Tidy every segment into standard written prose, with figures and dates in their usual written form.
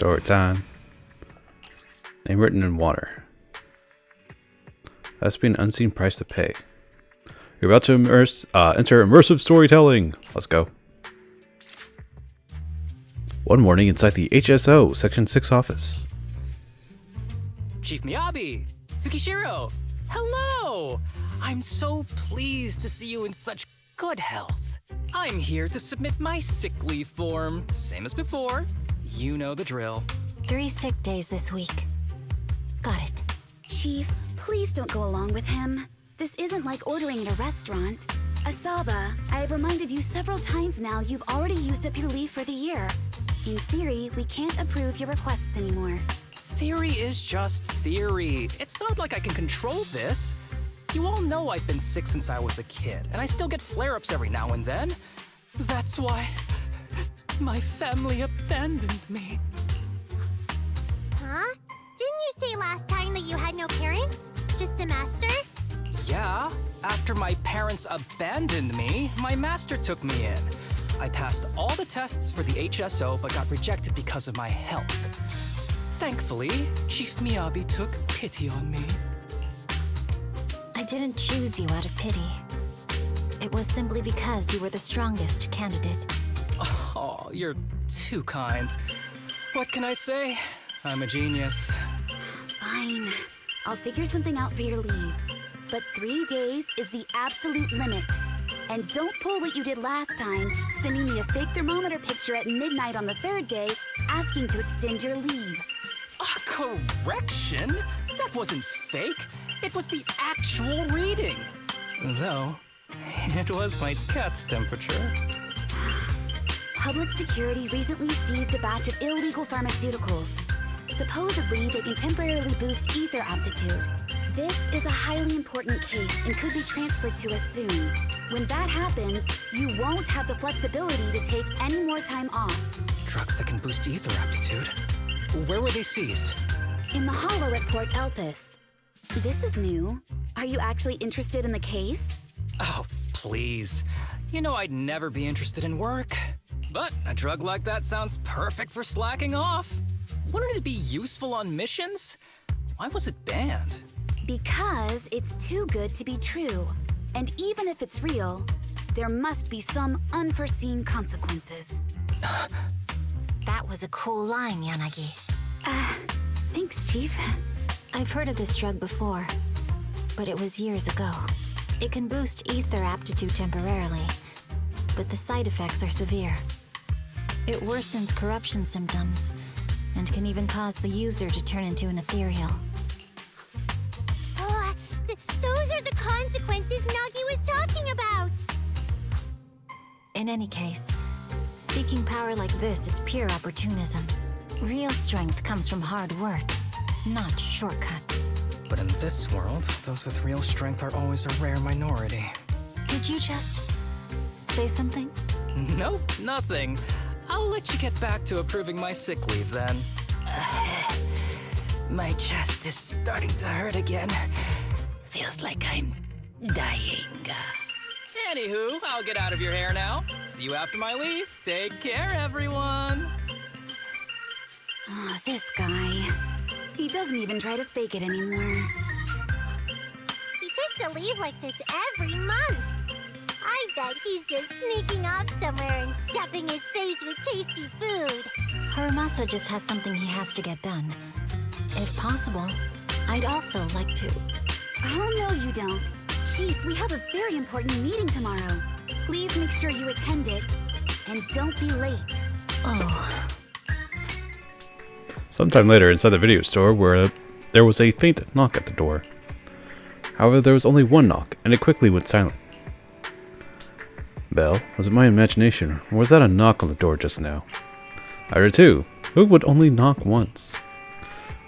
Story time. Name written in water. That's been an unseen price to pay. You're about to enter immersive storytelling. Let's go. One morning inside the HSO Section 6 office. Chief Miyabi! Tsukishiro! Hello! I'm so pleased to see you in such good health. I'm here to submit my sick leave form. Same as before. You know the drill. 3 sick days this week. Got it. Chief, please don't go along with him. This isn't like ordering at a restaurant. Asaba, I have reminded you several times now you've already used up your leave for the year. In theory, we can't approve your requests anymore. Theory is just theory. It's not like I can control this. You all know I've been sick since I was a kid, and I still get flare-ups every now and then. That's why my family abandoned me. Huh? Didn't you say last time that you had no parents? Just a master? Yeah, after my parents abandoned me, my master took me in. I passed all the tests for the HSO, but got rejected because of my health. Thankfully, Chief Miyabi took pity on me. I didn't choose you out of pity. It was simply because you were the strongest candidate. Oh, you're too kind. What can I say? I'm a genius. Fine. I'll figure something out for your leave. But 3 days is the absolute limit. And don't pull what you did last time, sending me a fake thermometer picture at midnight on the 3rd day, asking to extend your leave. A correction? That wasn't fake. It was the actual reading. Though, it was my cat's temperature. Public security recently seized a batch of illegal pharmaceuticals. Supposedly, they can temporarily boost ether aptitude. This is a highly important case and could be transferred to us soon. When that happens, you won't have the flexibility to take any more time off. Drugs that can boost ether aptitude? Where were they seized? In the hollow at Port Elpis. This is new. Are you actually interested in the case? Oh, please. You know I'd never be interested in work. But a drug like that sounds perfect for slacking off. Wouldn't it be useful on missions? Why was it banned? Because it's too good to be true. And even if it's real, there must be some unforeseen consequences. That was a cool line, Yanagi. Thanks, Chief. I've heard of this drug before, but it was years ago. It can boost ether aptitude temporarily, but the side effects are severe. It worsens corruption symptoms, and can even cause the user to turn into an ethereal. Oh, those are the consequences Nagi was talking about! In any case, seeking power like this is pure opportunism. Real strength comes from hard work, not shortcuts. But in this world, those with real strength are always a rare minority. Did you just say something? Nope, nothing. I'll let you get back to approving my sick leave then. My chest is starting to hurt again. Feels like I'm dying. Anywho, I'll get out of your hair now. See you after my leave. Take care, everyone. Oh, this guy. He doesn't even try to fake it anymore. He takes a leave like this every month. I bet he's just sneaking off somewhere and stuffing his face with tasty food. Harumasa just has something he has to get done. If possible, I'd also like to... Oh, no, you don't. Chief, we have a very important meeting tomorrow. Please make sure you attend it. And don't be late. Oh. Sometime later, inside the video store, where there was a faint knock at the door. However, there was only one knock, and it quickly went silent. Bell, was it my imagination, or was that a knock on the door just now? Either two, who would only knock once?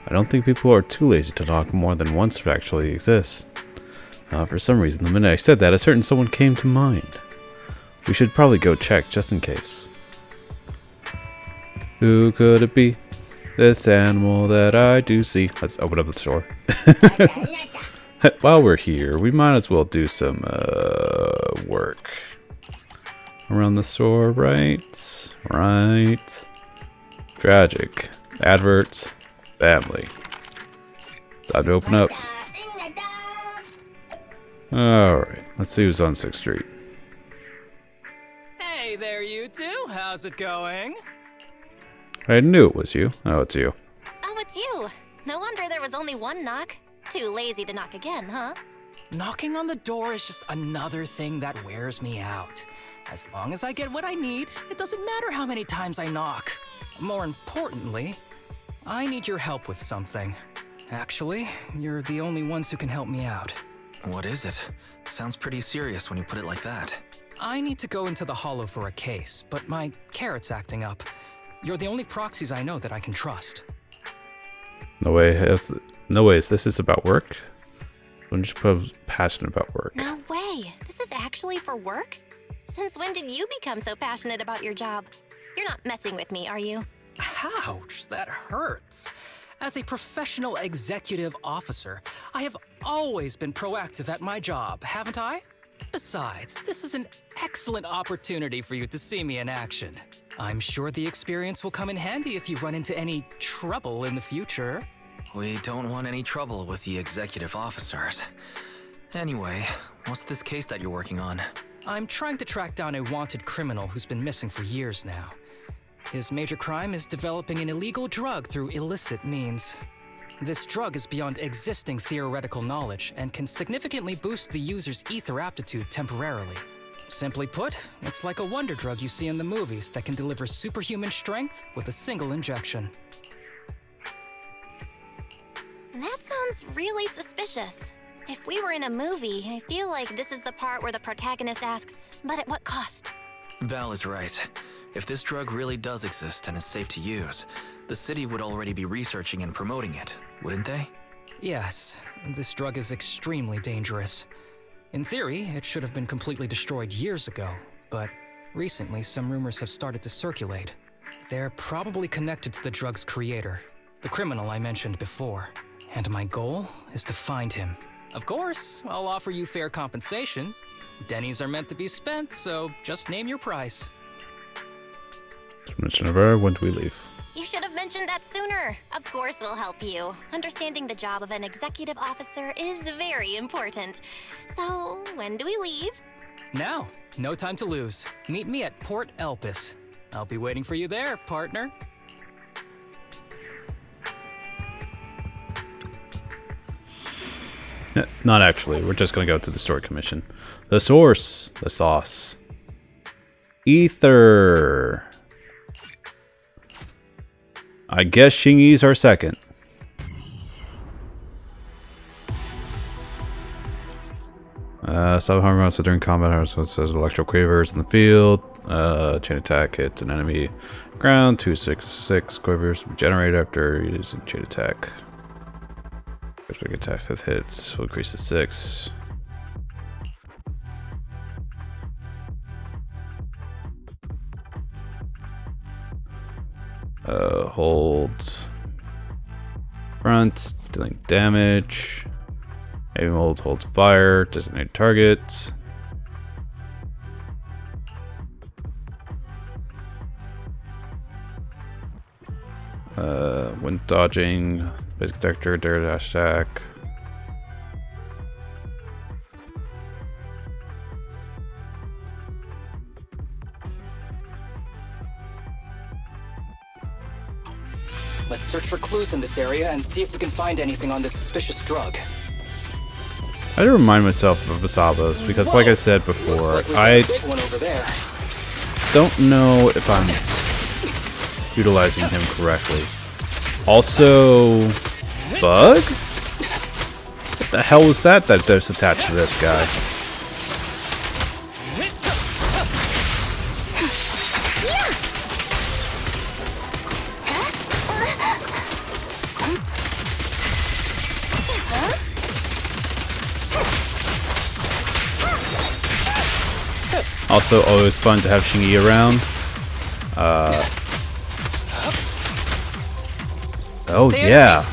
I don't think people are too lazy to knock more than once if it actually exists. For some reason, the minute I said that, a certain someone came to mind. We should probably go check, just in case. Who could it be? This animal that I do see. Let's open up the store. While we're here, we might as well do some work around the store, right? Right. Tragic. Adverts. Family. Time to open up. Alright, let's see who's on 6th Street. Hey there, you two. How's it going? I knew it was you. Oh, it's you. Oh, it's you. No wonder there was only one knock. Too lazy to knock again, huh? Knocking on the door is just another thing that wears me out. As long as I get what I need, it doesn't matter how many times I knock. More importantly, I need your help with something. Actually, you're the only ones who can help me out. What is it? Sounds pretty serious when you put it like that. I need to go into the Hollow for a case, but my carrot's acting up. You're the only proxies I know that I can trust. No way. This is about work. I'm just passionate about work. No way. This is actually for work? Since when did you become so passionate about your job? You're not messing with me, are you? Ouch, that hurts. As a professional executive officer, I have always been proactive at my job, haven't I? Besides, this is an excellent opportunity for you to see me in action. I'm sure the experience will come in handy if you run into any trouble in the future. We don't want any trouble with the executive officers. Anyway, what's this case that you're working on? I'm trying to track down a wanted criminal who's been missing for years now. His major crime is developing an illegal drug through illicit means. This drug is beyond existing theoretical knowledge and can significantly boost the user's ether aptitude temporarily. Simply put, it's like a wonder drug you see in the movies that can deliver superhuman strength with a single injection. That sounds really suspicious. If we were in a movie, I feel like this is the part where the protagonist asks, but at what cost? Val is right. If this drug really does exist and is safe to use, the city would already be researching and promoting it, wouldn't they? Yes, this drug is extremely dangerous. In theory, it should have been completely destroyed years ago, but recently some rumors have started to circulate. They're probably connected to the drug's creator, the criminal I mentioned before. And my goal is to find him. Of course, I'll offer you fair compensation. Denny's are meant to be spent, so just name your price. When do we leave? You should have mentioned that sooner. Of course we'll help you. Understanding the job of an executive officer is very important. So, when do we leave? Now, no time to lose. Meet me at Port Elpis. I'll be waiting for you there, partner. Not actually. We're just gonna go to the story commission. The source. The sauce. Ether. I guess Shingi's our second. Stop Harumasa during combat. Harumasa says electro quavers in the field. Chain attack hits an enemy ground. 266 quavers regenerate after using chain attack. Big attack with hits will increase to 6. Holds front, dealing damage. Aim holds fire, designated targets. Wind dodging, basic detector, dare dash attack. Let's search for clues in this area and see if we can find anything on this suspicious drug. I had to remind myself of Asaba's because, like I said before, I don't know if I'm utilizing him correctly. Also, bug? What the hell was that that's attached to this guy? Also, always fun to have Shingi around. Oh yeah,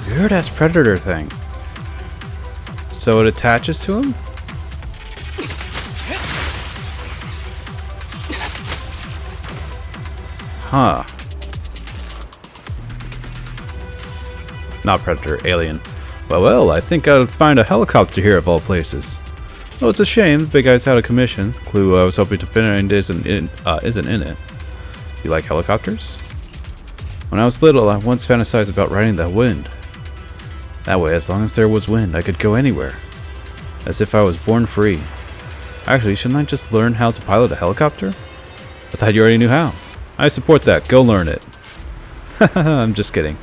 weird ass predator thing. So it attaches to him? Huh. Not Predator, Alien. Well, I think I'd find a helicopter here of all places. Oh, it's a shame the big guy's out of commission. Clue I was hoping to find isn't in it. You like helicopters? When I was little, I once fantasized about riding the wind. That way, as long as there was wind, I could go anywhere. As if I was born free. Actually, shouldn't I just learn how to pilot a helicopter? I thought you already knew how. I support that. Go learn it. I'm just kidding.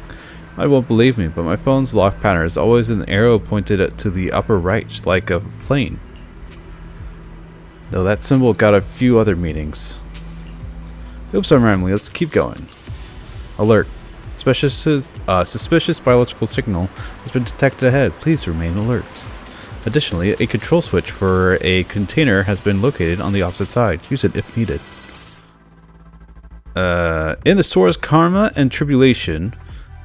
I won't believe me, but my phone's lock pattern is always an arrow pointed to the upper right, like a plane. Though that symbol got a few other meanings. Oops, I'm rambling. Let's keep going. Alert. Suspicious biological signal has been detected ahead. Please remain alert. Additionally, a control switch for a container has been located on the opposite side. Use it if needed. In the Sora's Karma and Tribulation,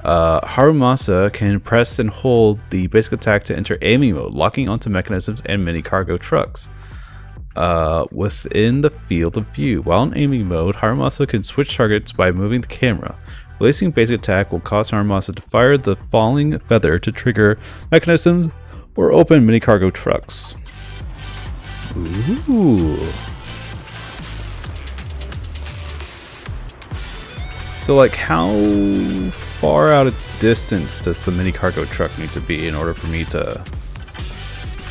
Harumasa can press and hold the basic attack to enter aiming mode, locking onto mechanisms and mini cargo trucks within the field of view. While in aiming mode, Harumasa can switch targets by moving the camera. Releasing basic attack will cause Harumasa to fire the falling feather to trigger mechanisms or open mini cargo trucks. Ooh. So, like, how far out of distance does the mini cargo truck need to be in order for me to,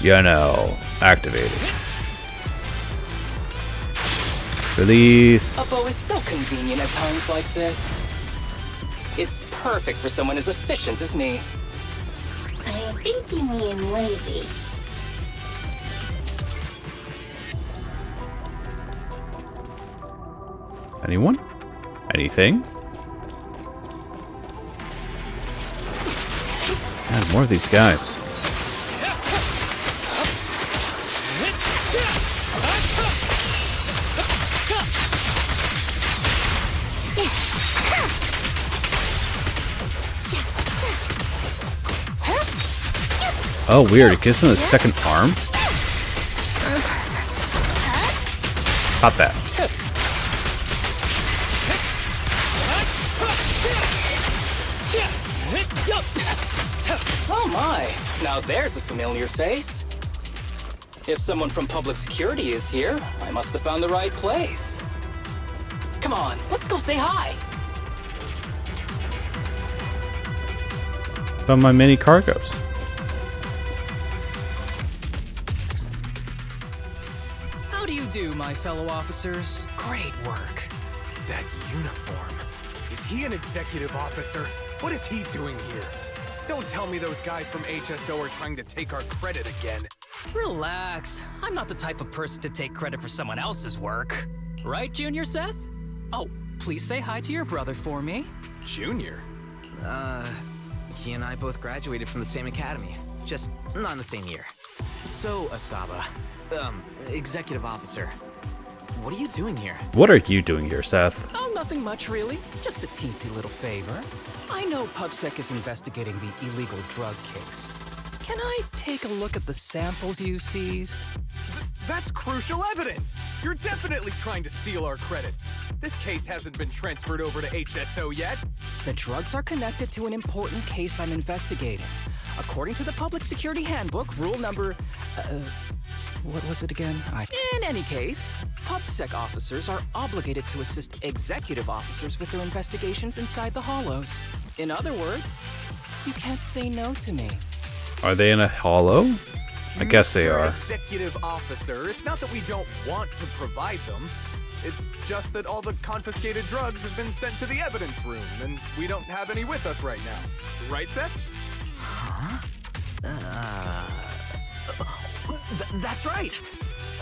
you know, activate it? Release. A bow is so convenient at times like this. It's perfect for someone as efficient as me. I think you mean lazy. Anyone? Anything? God, more of these guys. Oh, weird. It gives him a second arm. Pop that. Oh my, now there's a familiar face. If someone from public security is here, I must have found the right place. Come on, let's go say hi. Found my mini cargos. How do you do, my fellow officers? Great work. That uniform. Is he an executive officer? What is he doing here? Don't tell me those guys from HSO are trying to take our credit again. Relax. I'm not the type of person to take credit for someone else's work. Right, Junior Seth? Oh, please say hi to your brother for me. Junior? He and I both graduated from the same academy. Just not in the same year. So, Asaba, executive officer, what are you doing here? What are you doing here, Seth? Oh, nothing much, really. Just a teensy little favor. I know PubSec is investigating the illegal drug case. Can I take a look at the samples you seized? That's crucial evidence! You're definitely trying to steal our credit. This case hasn't been transferred over to HSO yet. The drugs are connected to an important case I'm investigating. According to the Public Security Handbook, rule number... what was it again? In any case, PubSec officers are obligated to assist executive officers with their investigations inside the hollows. In other words, you can't say no to me. Are they in a hollow? I guess they Mr. are. Executive officer, it's not that we don't want to provide them. It's just that all the confiscated drugs have been sent to the evidence room, and we don't have any with us right now. Right, Seth? That's right!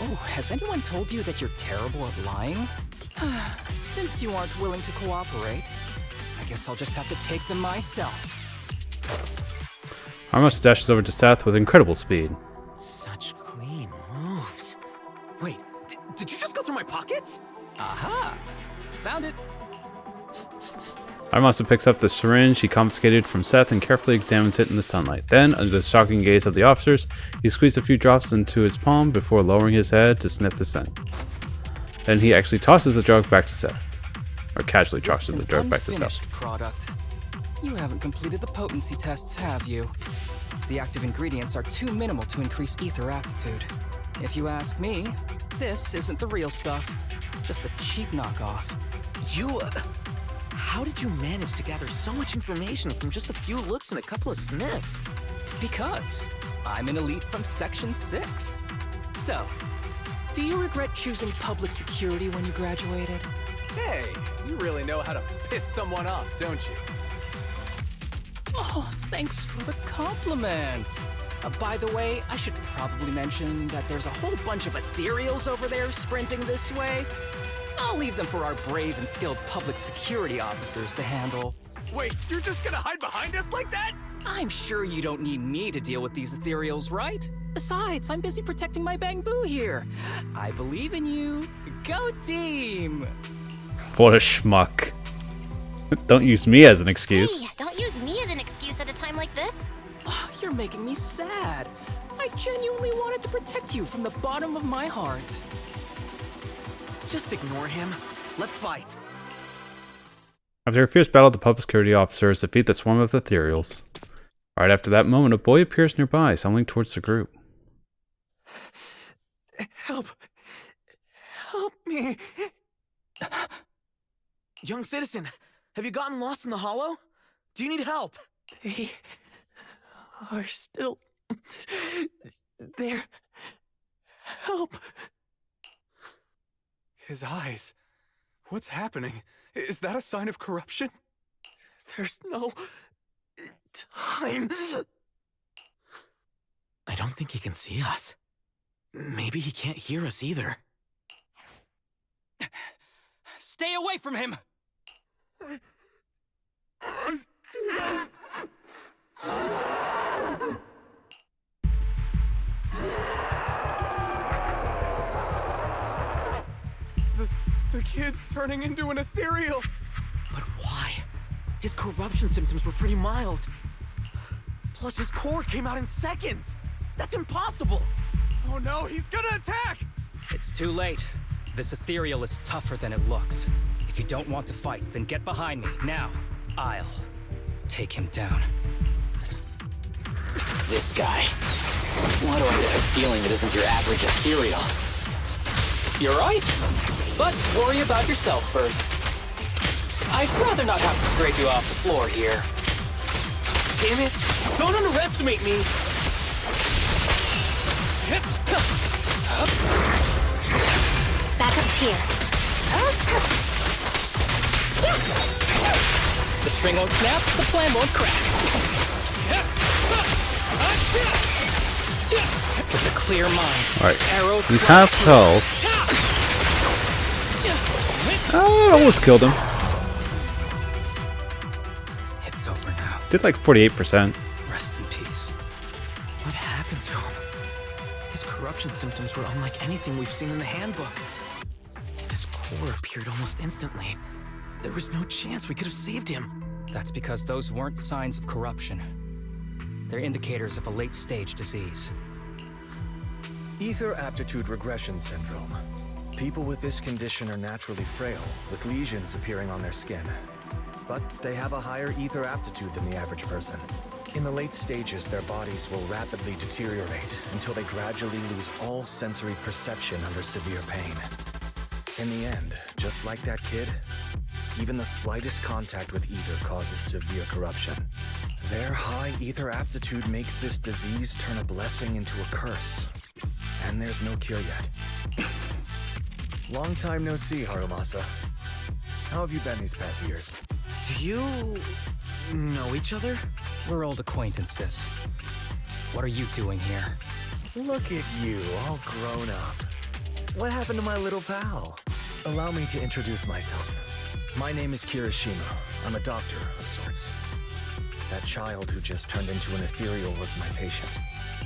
Oh, has anyone told you that you're terrible at lying? Since you aren't willing to cooperate, I guess I'll just have to take them myself. Harumasa dashes over to Seth with incredible speed. Such clean moves. Wait, did you just go through my pockets? Aha! Found it! Harumasa picks up the syringe he confiscated from Seth and carefully examines it in the sunlight. Then, under the shocking gaze of the officers, he squeezes a few drops into his palm before lowering his head to sniff the scent. Then he actually tosses the drug back to Seth. Or casually tosses the drug back to Seth. Product. You haven't completed the potency tests, have you? The active ingredients are too minimal to increase ether aptitude. If you ask me, this isn't the real stuff, just a cheap knockoff. You, how did you manage to gather so much information from just a few looks and a couple of sniffs? Because I'm an elite from Section 6. So, do you regret choosing public security when you graduated? Hey, you really know how to piss someone off, don't you? Oh, thanks for the compliment. By the way, I should probably mention that there's a whole bunch of ethereals over there sprinting this way. I'll leave them for our brave and skilled public security officers to handle. Wait, you're just gonna hide behind us like that? I'm sure you don't need me to deal with these ethereals, right? Besides, I'm busy protecting my Bang-Boo here. I believe in you. Go team! What a schmuck. Don't use me as an excuse. Hey, don't use me as an excuse at a time like this. Oh, you're making me sad. I genuinely wanted to protect you from the bottom of my heart. Just ignore him. Let's fight. After a fierce battle, the public security officers defeat the swarm of ethereals. Right after that moment, a boy appears nearby, stumbling towards the group. Help! Help me! Young citizen, have you gotten lost in the hollow? Do you need help? They are still there. Help! His eyes. What's happening? Is that a sign of corruption? There's no time. I don't think he can see us. Maybe he can't hear us either. Stay away from him! The kid's turning into an ethereal. But why? His corruption symptoms were pretty mild. Plus his core came out in seconds. That's impossible. Oh no, he's gonna attack! It's too late. This ethereal is tougher than it looks. If you don't want to fight, then get behind me, now. I'll take him down. This guy. Why do I get the feeling it isn't your average ethereal? You're right, but worry about yourself first. I'd rather not have to scrape you off the floor here. Damn it! Don't underestimate me! Back up here. The string won't snap, the plan won't crack. With a clear mind, Alright, arrows he's fly half through. health. Oh, I almost killed him. It's over now. Did like 48%. Rest in peace. What happened to him? His corruption symptoms were unlike anything we've seen in the handbook. His core appeared almost instantly. There was no chance we could have saved him. That's because those weren't signs of corruption. They're indicators of a late-stage disease. Ether aptitude regression syndrome. People with this condition are naturally frail, with lesions appearing on their skin. But they have a higher ether aptitude than the average person. In the late stages, their bodies will rapidly deteriorate until they gradually lose all sensory perception under severe pain. In the end, just like that kid, even the slightest contact with ether causes severe corruption. Their high ether aptitude makes this disease turn a blessing into a curse. And there's no cure yet. Long time no see, Harumasa. How have you been these past years? Do you know each other? We're old acquaintances. What are you doing here? Look at you, all grown up. What happened to my little pal? Allow me to introduce myself. My name is Kirishima. I'm a doctor of sorts. That child who just turned into an ethereal was my patient.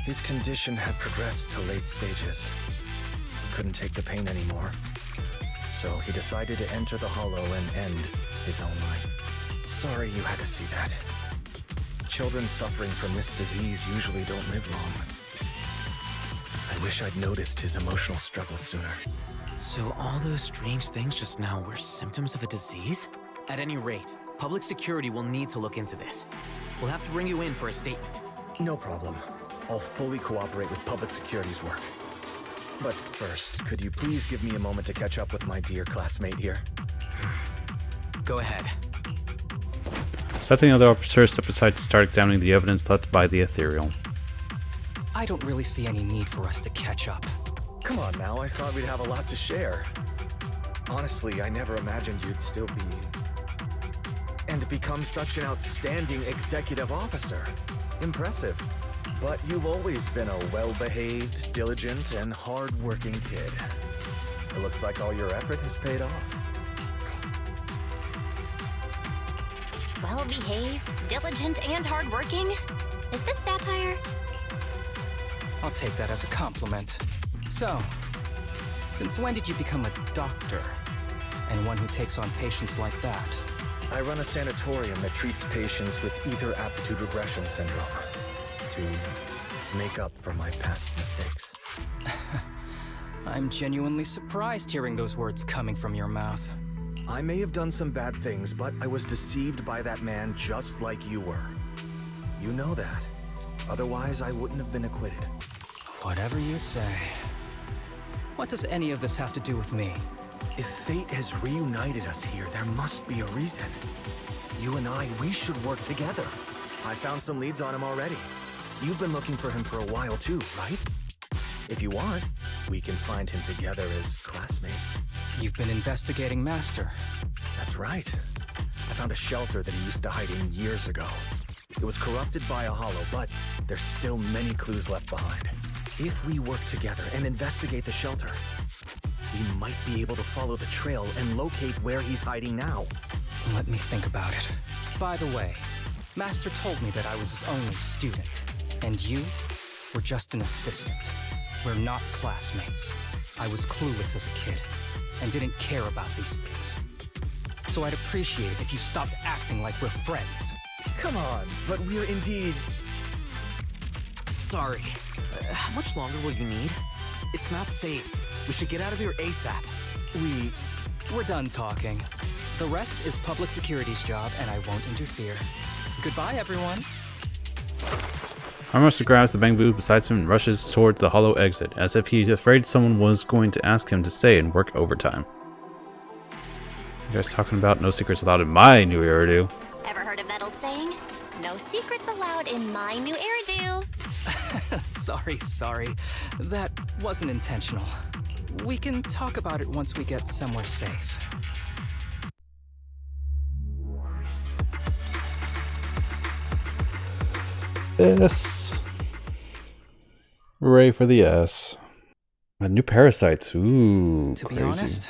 His condition had progressed to late stages. He couldn't take the pain anymore. So he decided to enter the hollow and end his own life. Sorry you had to see that. Children suffering from this disease usually don't live long. I wish I'd noticed his emotional struggles sooner. So all those strange things just now were symptoms of a disease? At any rate, Public security will need to look into this. We'll have to bring you in for a statement. No problem. I'll fully cooperate with public security's work. But first, could you please give me a moment to catch up with my dear classmate here? Go ahead. So I think other officers step aside to start examining the evidence left by the ethereal. I don't really see any need for us to catch up. Come on now, I thought we'd have a lot to share. Honestly, I never imagined you'd still be... and become such an outstanding executive officer. Impressive. But you've always been a well-behaved, diligent, and hard-working kid. It looks like all your effort has paid off. Well-behaved, diligent, and hardworking? Is this satire? I'll take that as a compliment. So, since when did you become a doctor? And one who takes on patients like that? I run a sanatorium that treats patients with ether aptitude regression syndrome to make up for my past mistakes. I'm genuinely surprised hearing those words coming from your mouth. I may have done some bad things, but I was deceived by that man just like you were. You know that. Otherwise, I wouldn't have been acquitted. Whatever you say. What does any of this have to do with me? If fate has reunited us here, there must be a reason. You and I, we should work together. I found some leads on him already. You've been looking for him for a while too, right? If you want, we can find him together as classmates. You've been investigating Master. That's right. I found a shelter that he used to hide in years ago. It was corrupted by a hollow, but there's still many clues left behind. If we work together and investigate the shelter, we might be able to follow the trail and locate where he's hiding now. Let me think about it. By the way, Master told me that I was his only student, and you were just an assistant. We're not classmates. I was clueless as a kid, and didn't care about these things. So I'd appreciate it if you stopped acting like we're friends. Come on, but we're indeed... Sorry. How much longer will you need? It's not safe. We should get out of here ASAP. We're done talking. The rest is public security's job, and I won't interfere. Goodbye, everyone. Harumasa grabs the bamboo beside him and rushes towards the hollow exit, as if he's afraid someone was going to ask him to stay and work overtime. You guys talking about no secrets allowed in my new hairdo? Ever heard of that old saying? No secrets allowed in my new hairdo. Sorry. That wasn't intentional. We can talk about it once we get somewhere safe. S. Hooray for the S. New parasites. Ooh, To be crazy. honest,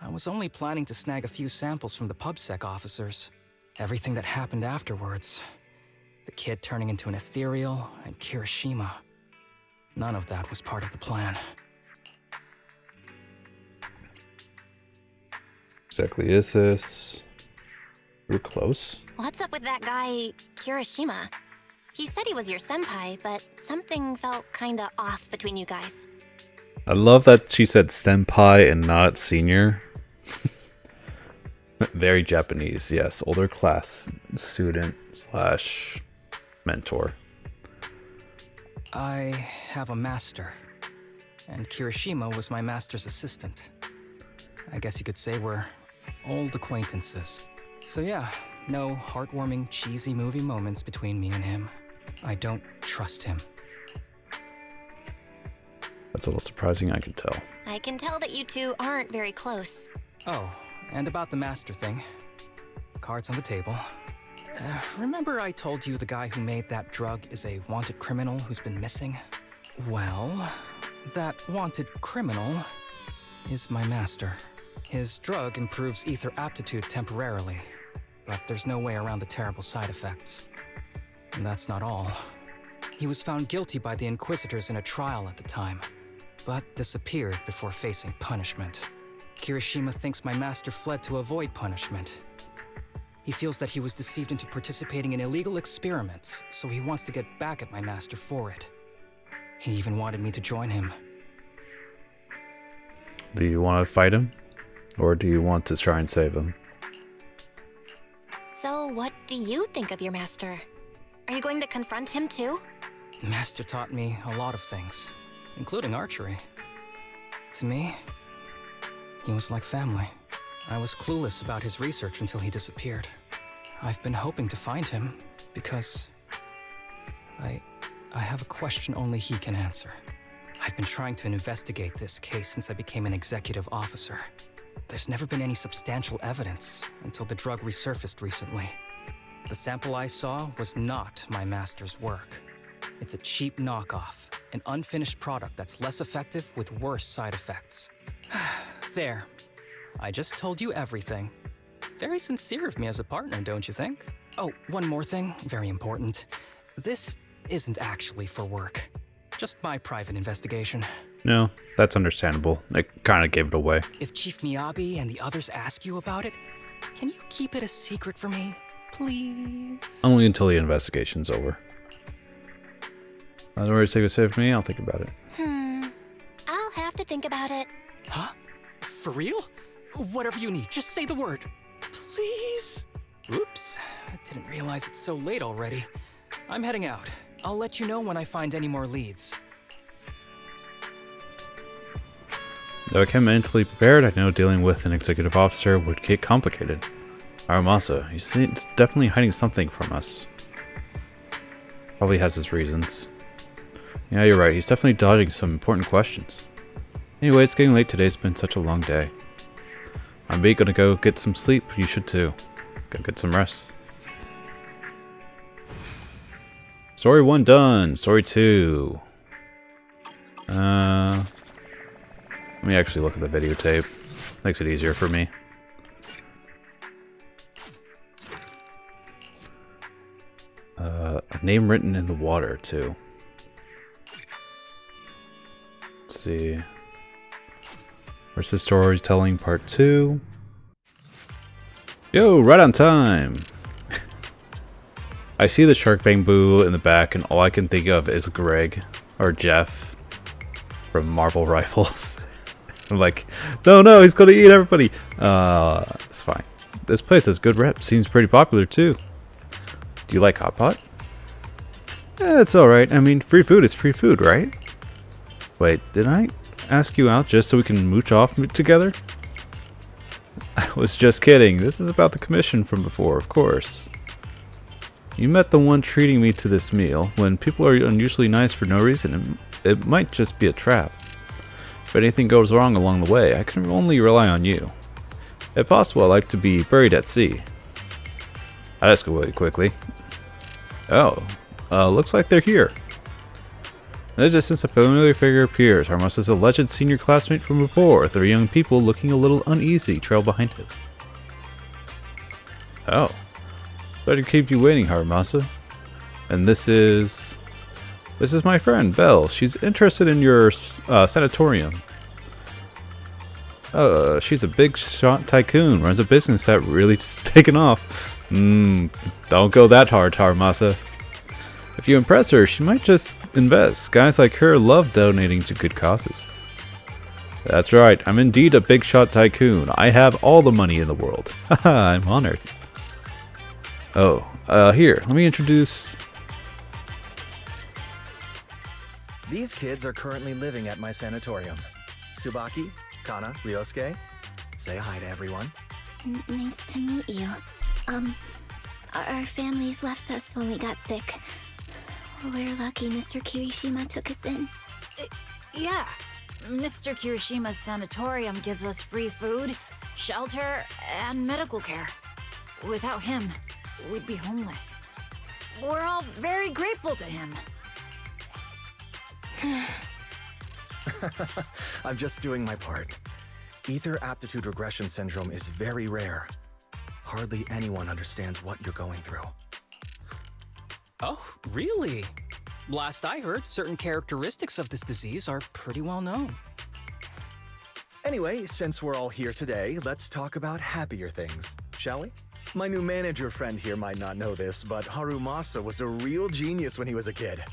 I was only planning to snag a few samples from the PubSec officers. Everything that happened afterwards. The kid turning into an ethereal and Kirishima. None of that was part of the plan. Exactly is this? We're close. What's up with that guy, Kirishima? He said he was your senpai, but something felt kinda off between you guys. I love that she said senpai and not senior. Very Japanese, yes. Older class student slash mentor. I have a master, and Kirishima was my master's assistant. I guess you could say we're old acquaintances. So yeah, no heartwarming, cheesy movie moments between me and him. I don't trust him. That's a little surprising, I can tell. I can tell that you two aren't very close. Oh, and about the master thing. Cards on the table. Remember I told you the guy who made that drug is a wanted criminal who's been missing? Well, that wanted criminal is my master. His drug improves ether aptitude temporarily, but there's no way around the terrible side effects. And that's not all. He was found guilty by the Inquisitors in a trial at the time, but disappeared before facing punishment. Kirishima thinks my master fled to avoid punishment. He feels that he was deceived into participating in illegal experiments, so he wants to get back at my master for it. He even wanted me to join him. Do you want to fight him? Or do you want to try and save him? So, what do you think of your master? Are you going to confront him too? Master taught me a lot of things, including archery. To me, he was like family. I was clueless about his research until he disappeared. I've been hoping to find him because I have a question only he can answer. I've been trying to investigate this case since I became an executive officer. There's never been any substantial evidence until the drug resurfaced recently. The sample I saw was not my master's work. It's a cheap knockoff, an unfinished product that's less effective with worse side effects. There. I just told you everything. Very sincere of me as a partner, don't you think? Oh, one more thing, very important. This isn't actually for work. Just my private investigation. No, that's understandable. I kind of gave it away. If Chief Miyabi and the others ask you about it, can you keep it a secret for me, please? Only until the investigation's over. Otherwise, take a save for me, I'll think about it. I'll have to think about it. Huh? For real? Whatever you need, just say the word. Please? Oops, I didn't realize it's so late already. I'm heading out. I'll let you know when I find any more leads. Though I came mentally prepared, I know dealing with an executive officer would get complicated. Harumasa, he's definitely hiding something from us. Probably has his reasons. Yeah, you're right, he's definitely dodging some important questions. Anyway, it's getting late today, it's been such a long day. I'm gonna go get some sleep, you should too. Go get some rest. Story 1 done. Story 2. Let me actually look at the videotape. Makes it easier for me. A name written in the water, too. Let's see. Where's the storytelling part 2? Yo, right on time! I see the shark bamboo in the back, and all I can think of is Greg, or Jeff, from Marvel Rivals. I'm like, no, he's gonna eat everybody! It's fine. This place has good rep, seems pretty popular too. Do you like hot pot? It's alright, I mean, free food is free food, right? Wait, did I ask you out just so we can mooch off together? I was just kidding, this is about the commission from before, of course. You met the one treating me to this meal. When people are unusually nice for no reason, it might just be a trap. If anything goes wrong along the way, I can only rely on you. If possible, I like to be buried at sea. I escalated quickly. Oh, looks like they're here. In the distance, a familiar figure appears. Harumasa's alleged senior classmate from before. 3 young people looking a little uneasy trail behind him. Oh. Better keep you waiting, Harumasa. And this is my friend, Belle. She's interested in your sanatorium. She's a big shot tycoon, runs a business that really's taken off. Don't go that hard, Harumasa. If you impress her, she might just invest. Guys like her love donating to good causes. That's right, I'm indeed a big shot tycoon. I have all the money in the world. Haha, I'm honored. Oh, here, let me introduce... These kids are currently living at my sanatorium. Tsubaki, Kana, Ryosuke. Say hi to everyone. Nice to meet you. Our families left us when we got sick. We're lucky Mr. Kirishima took us in. Yeah. Mr. Kirishima's sanatorium gives us free food, shelter, and medical care. Without him, we'd be homeless. We're all very grateful to him. I'm just doing my part. Ether aptitude regression syndrome is very rare. Hardly anyone understands what you're going through. Oh, really? Last I heard, certain characteristics of this disease are pretty well known. Anyway, since we're all here today, let's talk about happier things, shall we? My new manager friend here might not know this, but Harumasa was a real genius when he was a kid.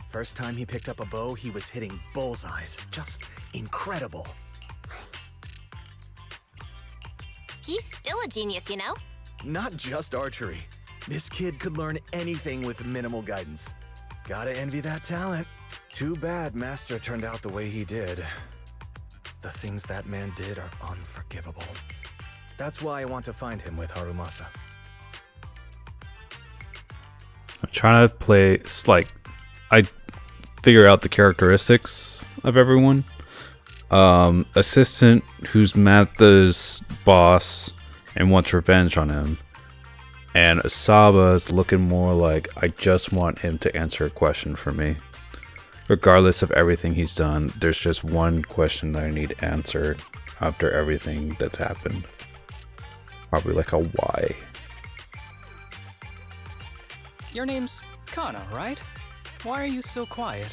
First time he picked up a bow, he was hitting bullseyes. Just incredible. He's still a genius, you know? not just archery. This kid could learn anything with minimal guidance. Gotta envy that talent. Too bad Master turned out the way he did. The things that man did are unforgivable. That's why I want to find him with Harumasa. I'm trying to play, I figure out the characteristics of everyone. Assistant who's Matha's boss and wants revenge on him. And Asaba is looking more like, I just want him to answer a question for me. Regardless of everything he's done, there's just one question that I need answered after everything that's happened. Probably like a why. Your name's Kana, right? Why are you so quiet?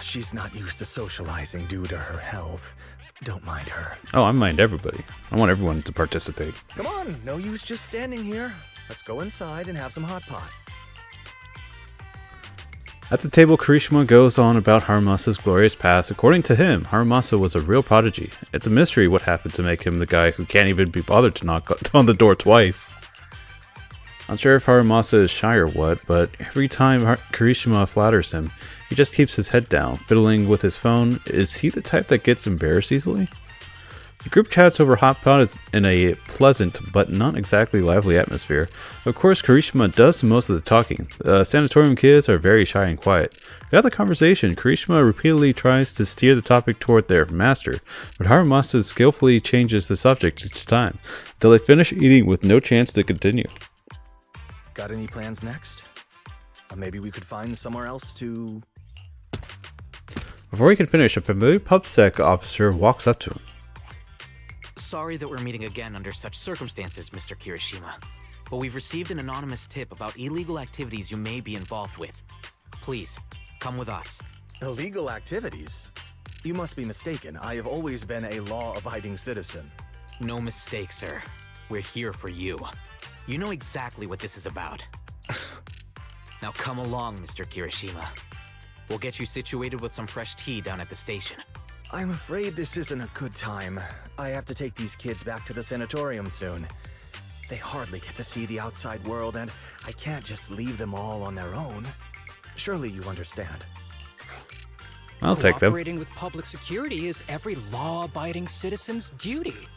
She's not used to socializing due to her health. Don't mind her. Oh, I mind everybody. I want everyone to participate. Come on, no use just standing here. Let's go inside and have some hot pot. At the table, Kirishima goes on about Harumasa's glorious past. According to him, Harumasa was a real prodigy. It's a mystery what happened to make him the guy who can't even be bothered to knock on the door twice. Not sure if Harumasa is shy or what, but every time Kirishima flatters him, he just keeps his head down, fiddling with his phone. Is he the type that gets embarrassed easily? The group chats over hot pot is in a pleasant but not exactly lively atmosphere. Of course, Kirishima does most of the talking. The sanatorium kids are very shy and quiet. Throughout the conversation, Kirishima repeatedly tries to steer the topic toward their master, but Harumasa skillfully changes the subject each time, until they finish eating with no chance to continue. Got any plans next? Maybe we could find somewhere else to... Before he can finish, a familiar PubSec officer walks up to him. Sorry that we're meeting again under such circumstances, Mr. Kirishima, but we've received an anonymous tip about illegal activities you may be involved with. Please, come with us. Illegal activities? You must be mistaken. I have always been a law-abiding citizen. No mistake, sir. We're here for you. You know exactly what this is about. Now come along, Mr. Kirishima. We'll get you situated with some fresh tea down at the station. I'm afraid this isn't a good time. I have to take these kids back to the sanatorium soon. They hardly get to see the outside world, and I can't just leave them all on their own. Surely you understand. I'll take them. Cooperating with public security is every law-abiding citizen's duty.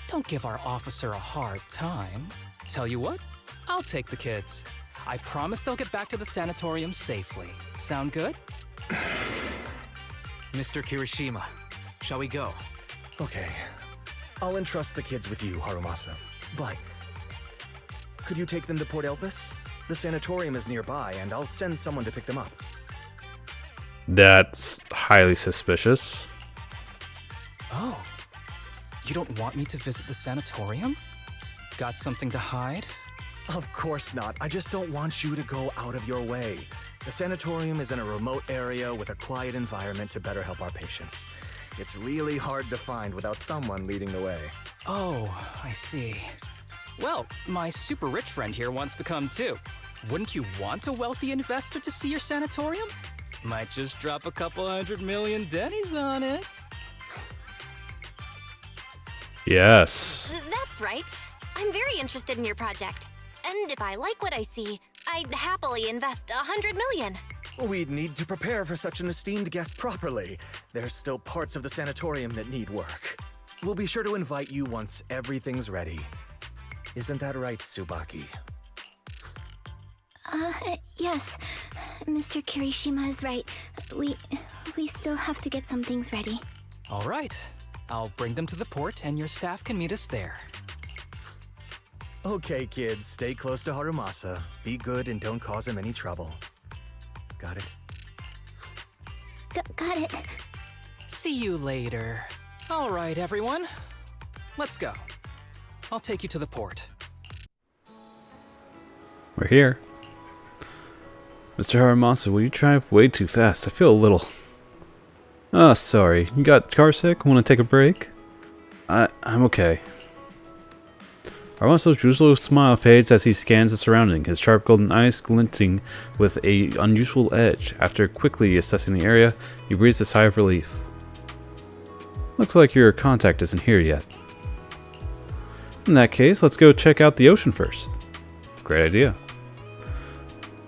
Don't give our officer a hard time. Tell you what, I'll take the kids. I promise they'll get back to the sanatorium safely. Sound good? Mr. Kirishima, shall we go? Okay. I'll entrust the kids with you, Harumasa. But could you take them to Port Elpis? The sanatorium is nearby, and I'll send someone to pick them up. That's highly suspicious. Oh, you don't want me to visit the sanatorium? Got something to hide? Of course not. I just don't want you to go out of your way. The sanatorium is in a remote area with a quiet environment to better help our patients. It's really hard to find without someone leading the way. Oh, I see. Well, my super rich friend here wants to come too. Wouldn't you want a wealthy investor to see your sanatorium? Might just drop a couple $100 million Denny's on it. Yes. That's right. I'm very interested in your project. And if I like what I see, I'd happily invest 100 million. We'd need to prepare for such an esteemed guest properly. There's still parts of the sanatorium that need work. We'll be sure to invite you once everything's ready. Isn't that right, Tsubaki? Yes. Mr. Kirishima is right. We still have to get some things ready. All right. I'll bring them to the port and your staff can meet us there. Okay, kids, stay close to Harumasa. Be good and don't cause him any trouble. Got it? Got it. See you later. All right, everyone. Let's go. I'll take you to the port. We're here. Mr. Harumasa, will you drive way too fast? I feel a little... Oh, sorry. You got car sick? Want to take a break? I'm okay. Harumasa's usual smile fades as he scans the surrounding, his sharp golden eyes glinting with an unusual edge. After quickly assessing the area, he breathes a sigh of relief. Looks like your contact isn't here yet. In that case, let's go check out the ocean first. Great idea.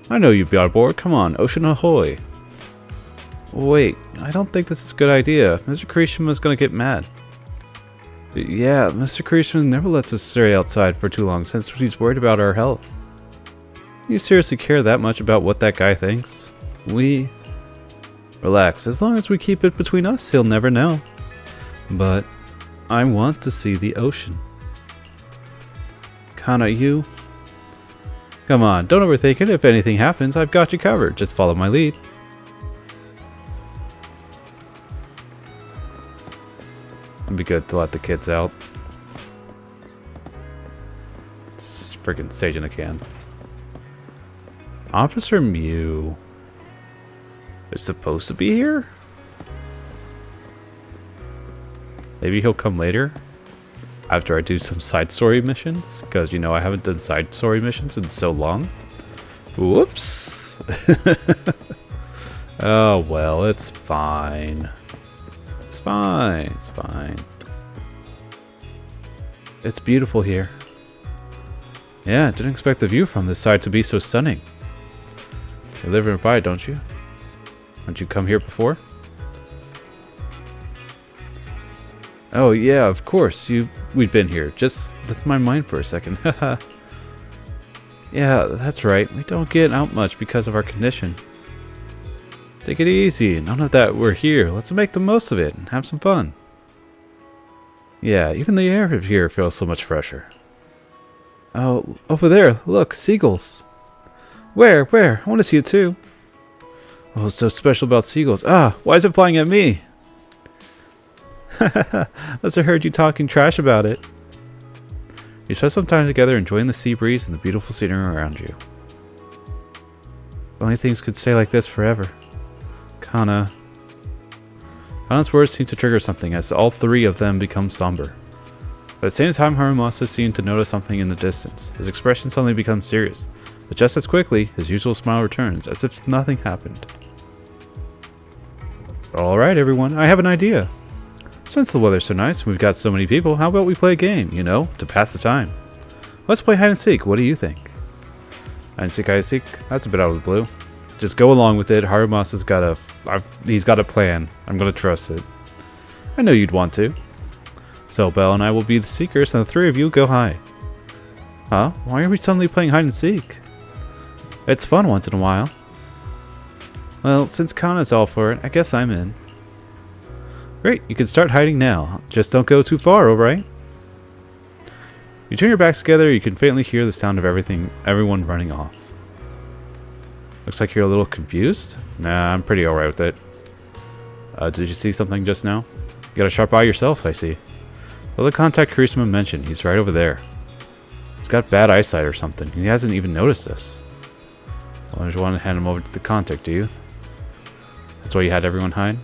I know you'd be on board. Come on, ocean ahoy. Wait, I don't think this is a good idea. Mr. Kirishima's gonna get mad. Yeah, Mr. Kirishima never lets us stay outside for too long since he's worried about our health. You seriously care that much about what that guy thinks? Relax, as long as we keep it between us, he'll never know. But I want to see the ocean. Kana, you? Come on, don't overthink it. If anything happens, I've got you covered. Just follow my lead. It'd be good to let the kids out. It's freaking sage in a can. Officer Mew is supposed to be here? Maybe he'll come later after I do some side story missions, because you know I haven't done side story missions in so long. Whoops. Oh well, it's fine. It's fine. It's fine. It's beautiful here. Yeah, I didn't expect the view from this side to be so stunning. You live nearby, don't you? Haven't you come here before? Oh yeah, of course. We've been here. Just left my mind for a second. Haha. Yeah, that's right. We don't get out much because of our condition. Take it easy. None of that. We're here. Let's make the most of it and have some fun. Yeah, even the air here feels so much fresher. Oh, over there. Look, seagulls. Where? I want to see it too. Oh, what's so special about seagulls? Ah, why is it flying at me? Must have heard you talking trash about it. You spent some time together enjoying the sea breeze and the beautiful scenery around you. Only things could stay like this forever. Kana's words seem to trigger something as all three of them become somber. At the same time, Harumasa seemed to notice something in the distance. His expression suddenly becomes serious, but just as quickly, his usual smile returns, as if nothing happened. Alright everyone, I have an idea. Since the weather's so nice and we've got so many people, how about we play a game, you know, to pass the time? Let's play hide and seek, what do you think? Hide and seek? That's a bit out of the blue. Just go along with it. Harumasa's got he's got a plan. I'm gonna trust it. I know you'd want to. So Belle and I will be the seekers and the three of you go hide. Huh? Why are we suddenly playing hide and seek? It's fun once in a while. Well, since Kana's all for it, I guess I'm in. Great, you can start hiding now. Just don't go too far, alright? You turn your backs together, you can faintly hear the sound of everyone running off. Looks like you're a little confused? Nah, I'm pretty alright with it. Did you see something just now? You got a sharp eye yourself, I see. Well, the contact Kirisima mentioned, he's right over there. He's got bad eyesight or something. He hasn't even noticed us. Well, I just want to hand him over to the contact, do you? That's why you had everyone hide?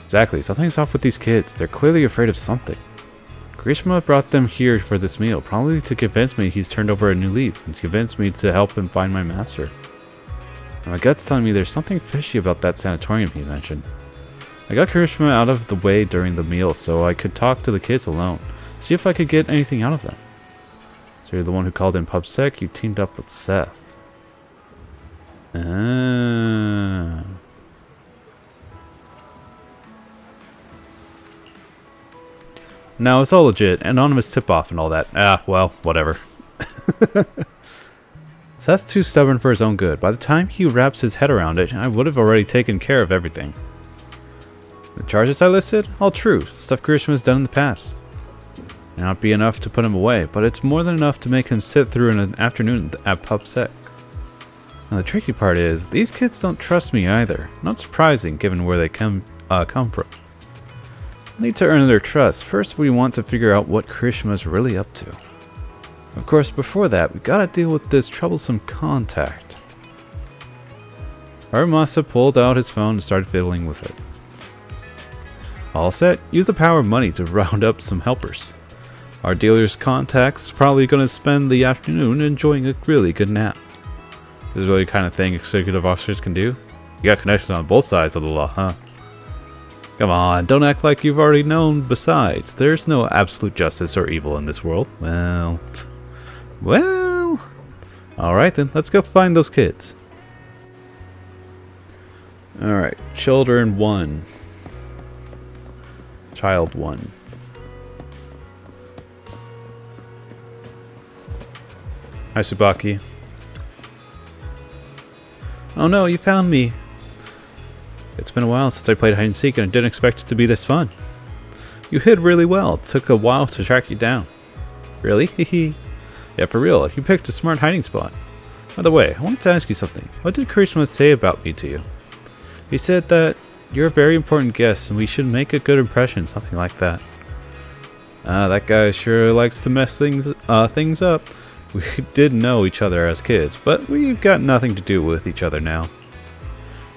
Exactly, something's off with these kids. They're clearly afraid of something. Kirishima brought them here for this meal, probably to convince me he's turned over a new leaf, and to convince me to help him find my master. And my gut's telling me there's something fishy about that sanatorium he mentioned. I got Kirishima out of the way during the meal so I could talk to the kids alone, see if I could get anything out of them. So you're the one who called in PubSec, you teamed up with Seth. Ah. No, it's all legit. Anonymous tip-off and all that. Ah, well, whatever. Seth's too stubborn for his own good. By the time he wraps his head around it, I would have already taken care of everything. The charges I listed? All true. Stuff Kirishima's done in the past. May not be enough to put him away, but it's more than enough to make him sit through an afternoon at PubSec. Now the tricky part is, these kids don't trust me either. Not surprising, given where they come from. Need to earn their trust. First, we want to figure out what Kirishima's really up to. Of course, before that, we gotta deal with this troublesome contact. Harumasa pulled out his phone and started fiddling with it. All set, use the power of money to round up some helpers. Our dealer's contact's probably gonna spend the afternoon enjoying a really good nap. This is really the kind of thing executive officers can do. You got connections on both sides of the law, huh? Come on, don't act like you've already known. Besides, there's no absolute justice or evil in this world. Well. Alright then, let's go find those kids. Alright, children 1. Child 1. Hi, Tsubaki. Oh no, you found me. It's been a while since I played hide and seek and I didn't expect it to be this fun. You hid really well. It took a while to track you down. Really? Hehe. Yeah, for real. You picked a smart hiding spot. By the way, I wanted to ask you something. What did Karishma say about me to you? He said that you're a very important guest and we should make a good impression, something like that. That guy sure likes to mess things up. We did know each other as kids, but we've got nothing to do with each other now.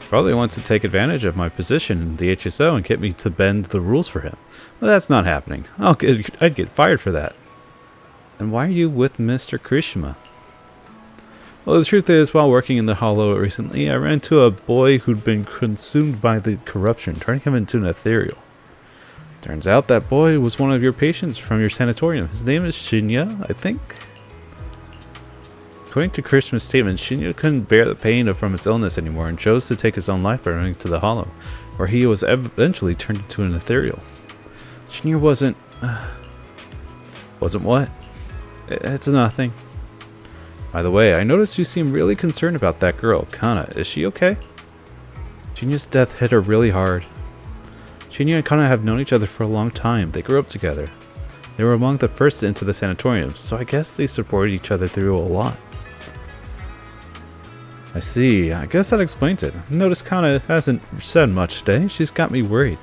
Probably wants to take advantage of my position in the HSO and get me to bend the rules for him. Well, that's not happening. I'd get fired for that. And why are you with Mr. Karishma? Well, the truth is, while working in the Hollow recently, I ran into a boy who'd been consumed by the corruption, turning him into an ethereal. Turns out that boy was one of your patients from your sanatorium. His name is Shinya, I think? According to Karishma's statement, Shinya couldn't bear the pain from his illness anymore and chose to take his own life by running to the Hollow, where he was eventually turned into an ethereal. Shinya wasn't... wasn't what? It's nothing. By the way, I noticed you seem really concerned about that girl, Kana. Is she okay? Shinya's death hit her really hard. Shinya and Kana have known each other for a long time. They grew up together. They were among the first into the sanatorium, so I guess they supported each other through a lot. I see. I guess that explains it. Notice Kana hasn't said much today. She's got me worried.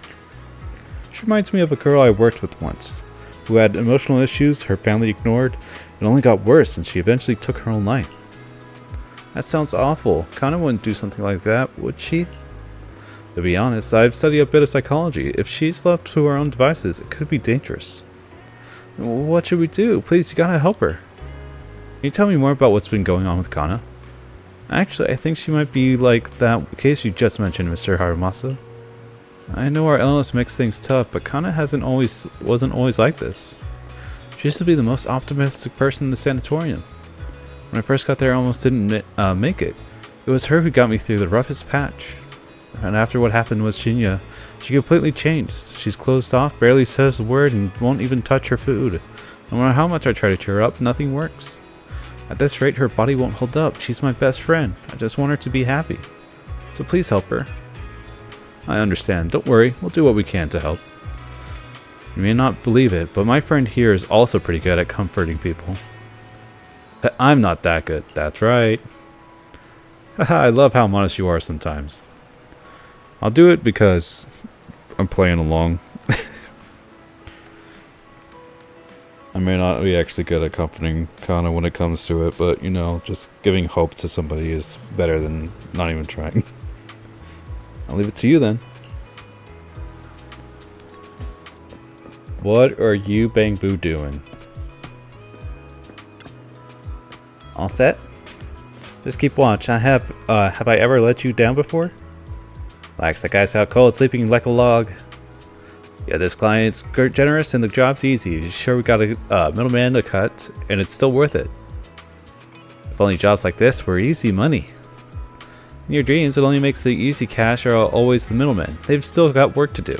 She reminds me of a girl I worked with once, who had emotional issues her family ignored. It only got worse and she eventually took her own life. That sounds awful. Kana wouldn't do something like that, would she? To be honest, I've studied a bit of psychology. If she's left to her own devices, it could be dangerous. What should we do? Please, you gotta help her. Can you tell me more about what's been going on with Kana? Actually, I think she might be like that case you just mentioned, Mr. Harumasa. I know our illness makes things tough, but Kana wasn't always like this. She used to be the most optimistic person in the sanatorium. When I first got there, I almost didn't make it. It was her who got me through the roughest patch. And after what happened with Shinya, she completely changed. She's closed off, barely says a word, and won't even touch her food. No matter how much I try to cheer her up, nothing works. At this rate, her body won't hold up. She's my best friend. I just want her to be happy. So please help her. I understand. Don't worry. We'll do what we can to help. You may not believe it, but my friend here is also pretty good at comforting people. I'm not that good. That's right. Haha, I love how modest you are sometimes. I'll do it because I'm playing along. I may not be actually good at comforting Kana when it comes to it, but, you know, just giving hope to somebody is better than not even trying. I'll leave it to you then. What are you, Bang Boo, doing? All set? Just keep watch. Have I ever let you down before? Relax, that guy's out cold, sleeping like a log. Yeah, this client's generous and the job's easy. Sure, we got a middleman to cut, and it's still worth it. If only jobs like this were easy money. In your dreams, it only makes the easy cash are always the middlemen. They've still got work to do.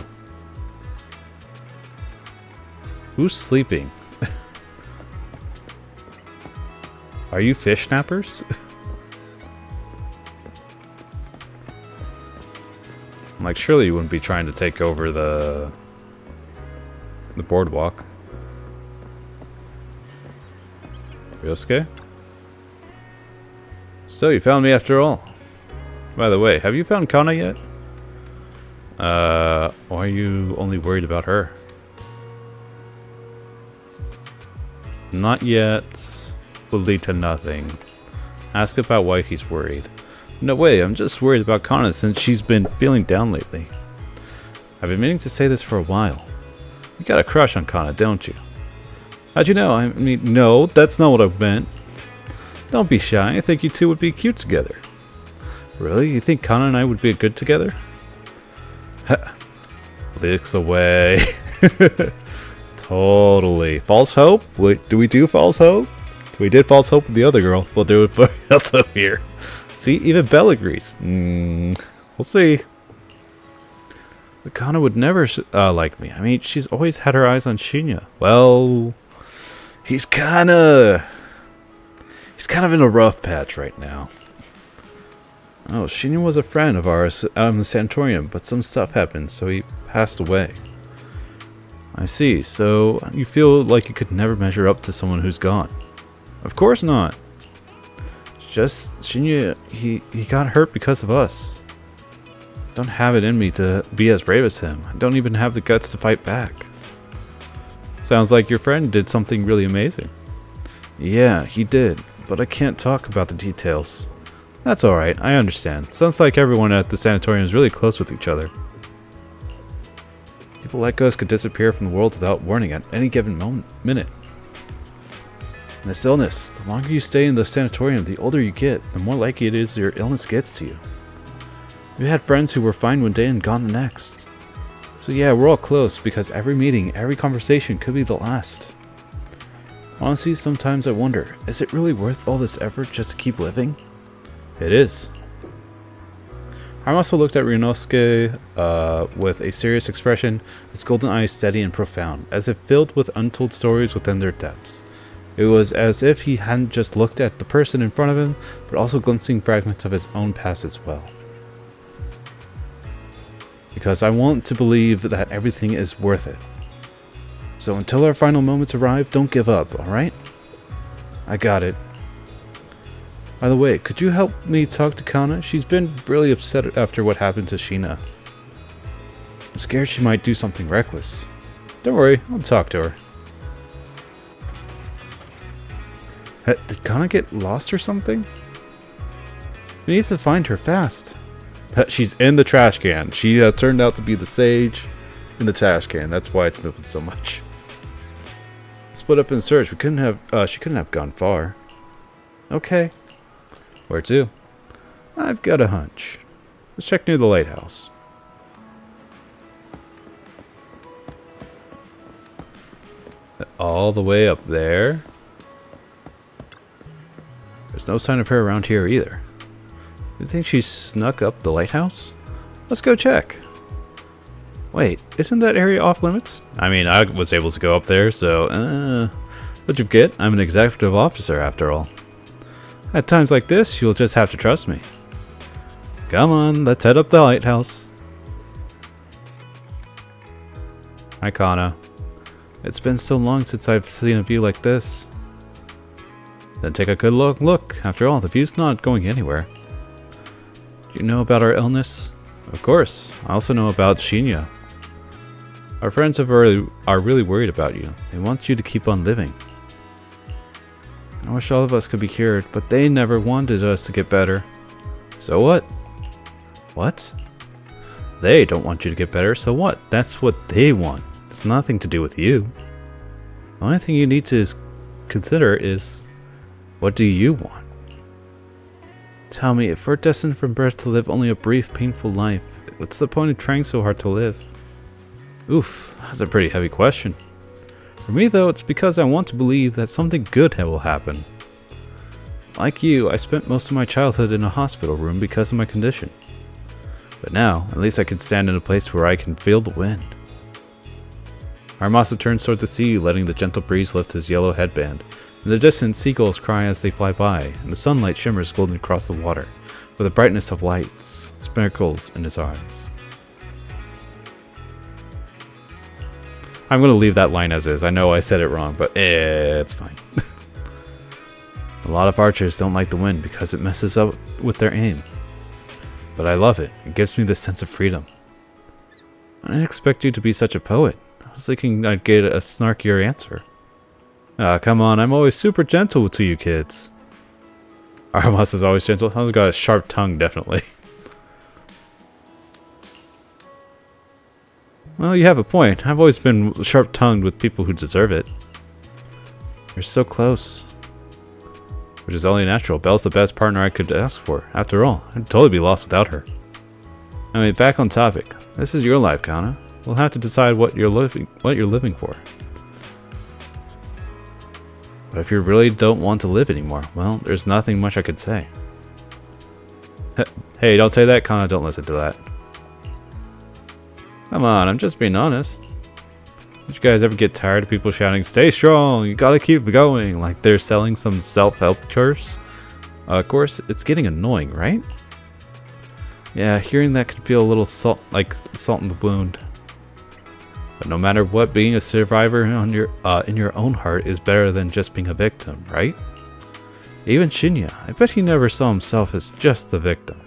Who's sleeping? Are you fish snappers? Like, surely you wouldn't be trying to take over the boardwalk. Ryosuke? So, you found me after all. By the way, have you found Kana yet? Why are you only worried about her? Not yet will lead to nothing. Ask about why he's worried. No way, I'm just worried about Kana since she's been feeling down lately. I've been meaning to say this for a while. You got a crush on Kana, don't you? How'd you know? I mean, no, that's not what I meant. Don't be shy, I think you two would be cute together. Really? You think Kana and I would be good together? Well, looks away. Totally. False hope? Wait, do we do false hope? We did false hope with the other girl. We'll do it for also here. See, even Belle agrees. We'll see. Kana would never like me. I mean, she's always had her eyes on Shinya. Well, he's kind of in a rough patch right now. Oh, Shinya was a friend of ours out in the sanatorium, but some stuff happened, so he passed away. I see. So you feel like you could never measure up to someone who's gone? Of course not. Just Shinya, he got hurt because of us. I don't have it in me to be as brave as him. I don't even have the guts to fight back. Sounds like your friend did something really amazing. Yeah, he did, but I can't talk about the details. That's alright, I understand. Sounds like everyone at the sanatorium is really close with each other. People like us could disappear from the world without warning at any given minute. And this illness, the longer you stay in the sanatorium, the older you get, the more likely it is your illness gets to you. We had friends who were fine one day and gone the next. So yeah, we're all close because every meeting, every conversation could be the last. Honestly, sometimes I wonder, is it really worth all this effort just to keep living? It is. Harumasa looked at Ryunosuke with a serious expression, his golden eyes steady and profound, as if filled with untold stories within their depths. It was as if he hadn't just looked at the person in front of him, but also glimpsing fragments of his own past as well. Because I want to believe that everything is worth it. So until our final moments arrive, don't give up, alright? I got it. By the way, could you help me talk to Kana? She's been really upset after what happened to Sheena. I'm scared she might do something reckless. Don't worry, I'll talk to her. Did Kana get lost or something? We need to find her fast. She's in the trash can. She has turned out to be the sage in the trash can. That's why it's moving so much. Split up and search. She couldn't have gone far. Okay. Where to? I've got a hunch. Let's check near the lighthouse. All the way up there? There's no sign of her around here either. You think she snuck up the lighthouse? Let's go check. Wait, isn't that area off limits? I mean, I was able to go up there, so, what'd you get? I'm an executive officer after all. At times like this, you'll just have to trust me. Come on, let's head up the lighthouse. Hi, Kana. It's been so long since I've seen a view like this. Then take a good look. After all, the view's not going anywhere. Do you know about our illness? Of course. I also know about Shinya. Our friends are really worried about you. They want you to keep on living. I wish all of us could be cured, but they never wanted us to get better. So what? What? They don't want you to get better, so what? That's what they want. It's nothing to do with you. The only thing you need to consider is, what do you want? Tell me, if we're destined from birth to live only a brief, painful life, what's the point of trying so hard to live? Oof, that's a pretty heavy question. For me though, it's because I want to believe that something good will happen. Like you, I spent most of my childhood in a hospital room because of my condition. But now, at least I can stand in a place where I can feel the wind. Harumasa turns toward the sea, letting the gentle breeze lift his yellow headband. In the distance, seagulls cry as they fly by, and the sunlight shimmers golden across the water, where the brightness of lights sparkles in his eyes. I'm going to leave that line as is. I know I said it wrong, but it's fine. A lot of archers don't like the wind because it messes up with their aim. But I love it. It gives me this sense of freedom. I didn't expect you to be such a poet. I was thinking I'd get a snarkier answer. Ah, come on, I'm always super gentle to you kids. Harumasa is always gentle. I've got a sharp tongue, definitely. Well, you have a point. I've always been sharp-tongued with people who deserve it. You're so close. Which is only natural. Belle's the best partner I could ask for. After all, I'd totally be lost without her. Anyway, back on topic. This is your life, Kana. We'll have to decide what you're living for. But if you really don't want to live anymore, well, there's nothing much I could say. Hey, don't say that, Kana, don't listen to that. Come on, I'm just being honest. Don't you guys ever get tired of people shouting, "Stay strong, you gotta keep going," like they're selling some self-help course? Of course, it's getting annoying, right? Yeah, hearing that can feel a little salt in the wound. But no matter what, being a survivor in your own heart is better than just being a victim, right? Even Shinya, I bet he never saw himself as just the victim.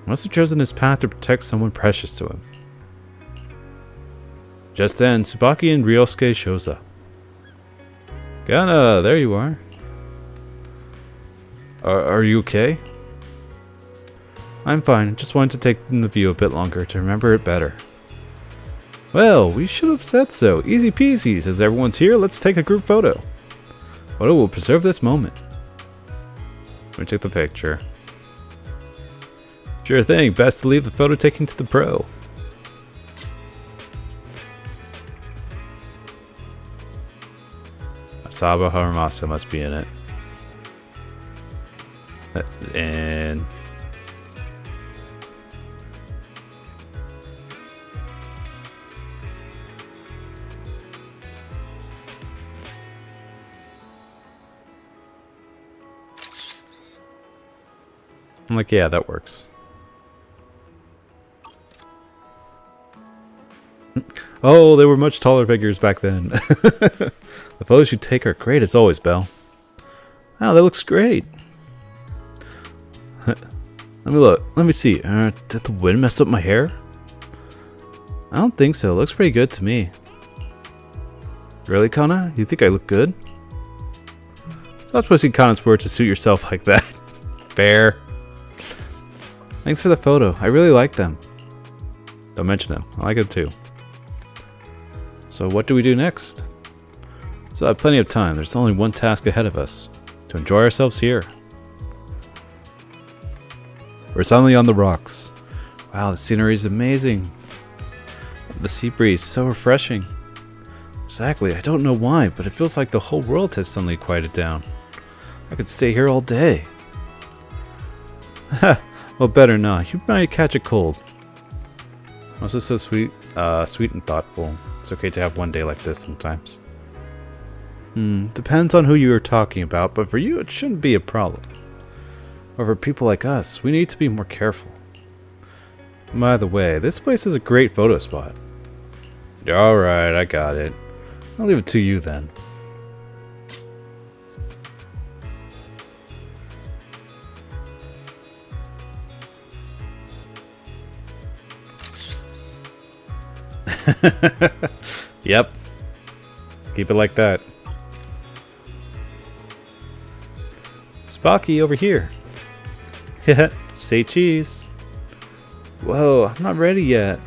He must have chosen his path to protect someone precious to him. Just then, Tsubaki and Ryosuke shows up. Kana, there you are. Are you okay? I'm fine, just wanted to take in the view a bit longer to remember it better. Well, we should have said so. Easy peasy. Since everyone's here, let's take a group photo. Photo will preserve this moment. Let me take the picture. Sure thing, best to leave the photo taking to the pro. Asaba Harumasa must be in it. And... I'm like, yeah, that works. Oh, they were much taller figures back then. The photos you take are great as always, Belle. Wow, that looks great. Let me look. Let me see. Did the wind mess up my hair? I don't think so. It looks pretty good to me. Really, Kana? You think I look good? Stop twisting Kana's words to suit yourself like that. Fair. Thanks for the photo. I really like them. Don't mention them. I like them too. So what do we do next? So I have plenty of time. There's only one task ahead of us. To enjoy ourselves here. We're suddenly on the rocks. Wow, the scenery is amazing. The sea breeze, so refreshing. Exactly, I don't know why, but it feels like the whole world has suddenly quieted down. I could stay here all day. Ha! Well, better not. You might catch a cold. Also so sweet and thoughtful. It's okay to have one day like this sometimes. Depends on who you are talking about, but for you it shouldn't be a problem. But for people like us, we need to be more careful. By the way, this place is a great photo spot. Alright, I got it. I'll leave it to you then. Yep. Keep it like that. Spocky over here. Say cheese. Whoa, I'm not ready yet.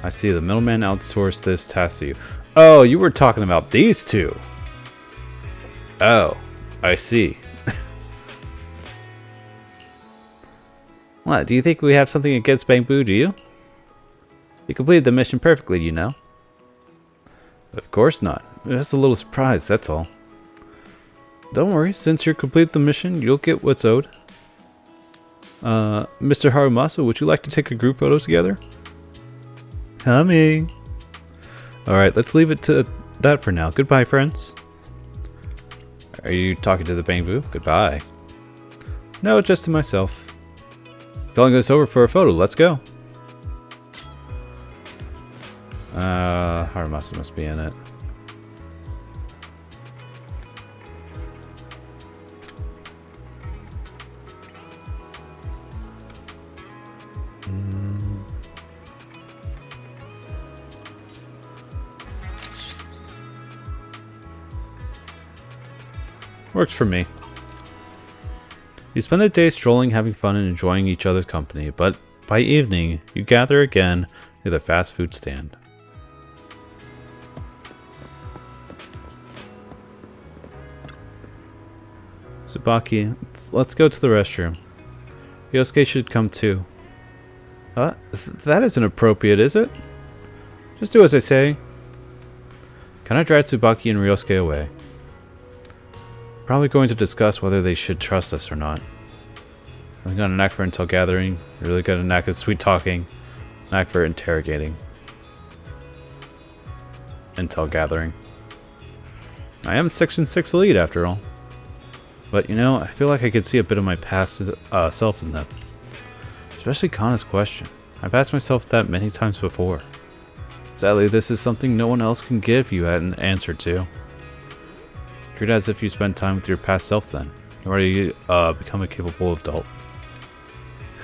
I see, the middleman outsourced this task to you. Oh, you were talking about these two. Oh, I see. What, do you think we have something against Bamboo, do you? You completed the mission perfectly, you know. Of course not. Just a little surprise, that's all. Don't worry, since you complete the mission, you'll get what's owed. Mr. Harumasa, would you like to take a group photo together? Coming. Alright, let's leave it to that for now. Goodbye, friends. Are you talking to the Bamboo? Goodbye. No, just to myself. Calling us over for a photo. Let's go. Harumasa must be in it. Works for me. You spend the day strolling, having fun, and enjoying each other's company, but by evening, you gather again near the fast food stand. Tsubaki, let's go to the restroom. Ryosuke should come too. That isn't appropriate, is it? Just do as I say. Can I drive Tsubaki and Ryosuke away? Probably going to discuss whether they should trust us or not. I've got a knack for intel gathering, really got a knack at sweet talking, knack for interrogating. Intel gathering. I am Section 6 elite after all. But you know, I feel like I could see a bit of my past self in them. Especially Kana's question. I've asked myself that many times before. Sadly, this is something no one else can give you an answer to. Treat it as if you spent time with your past self then. You already become a capable adult.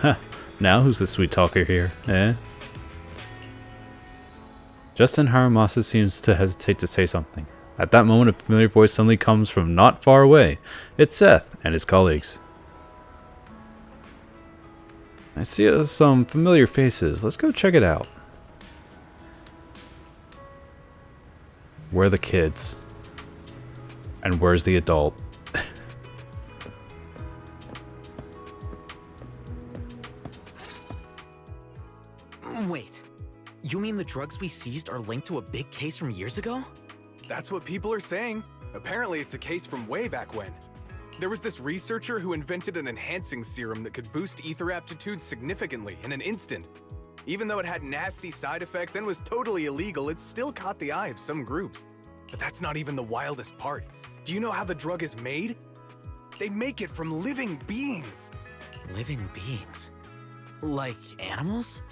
Huh, now who's the sweet talker here, eh? Just then Harumasa seems to hesitate to say something. At that moment, a familiar voice suddenly comes from not far away. It's Seth and his colleagues. I see some familiar faces. Let's go check it out. Where are the kids? And where's the adult? Wait, you mean the drugs we seized are linked to a big case from years ago? That's what people are saying. Apparently it's a case from way back when. There was this researcher who invented an enhancing serum that could boost ether aptitude significantly in an instant. Even though it had nasty side effects and was totally illegal, it still caught the eye of some groups. But that's not even the wildest part. Do you know how the drug is made? They make it from living beings. Living beings? Like animals?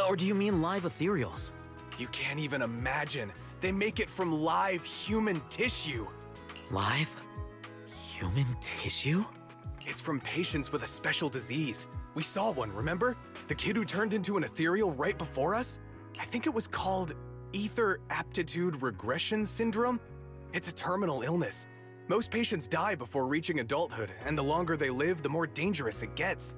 Or do you mean live ethereals? You can't even imagine. They make it from live human tissue. Live? Human tissue? It's from patients with a special disease. We saw one, remember? The kid who turned into an ethereal right before us? I think it was called ether aptitude regression syndrome. It's a terminal illness. Most patients die before reaching adulthood, and the longer they live, the more dangerous it gets.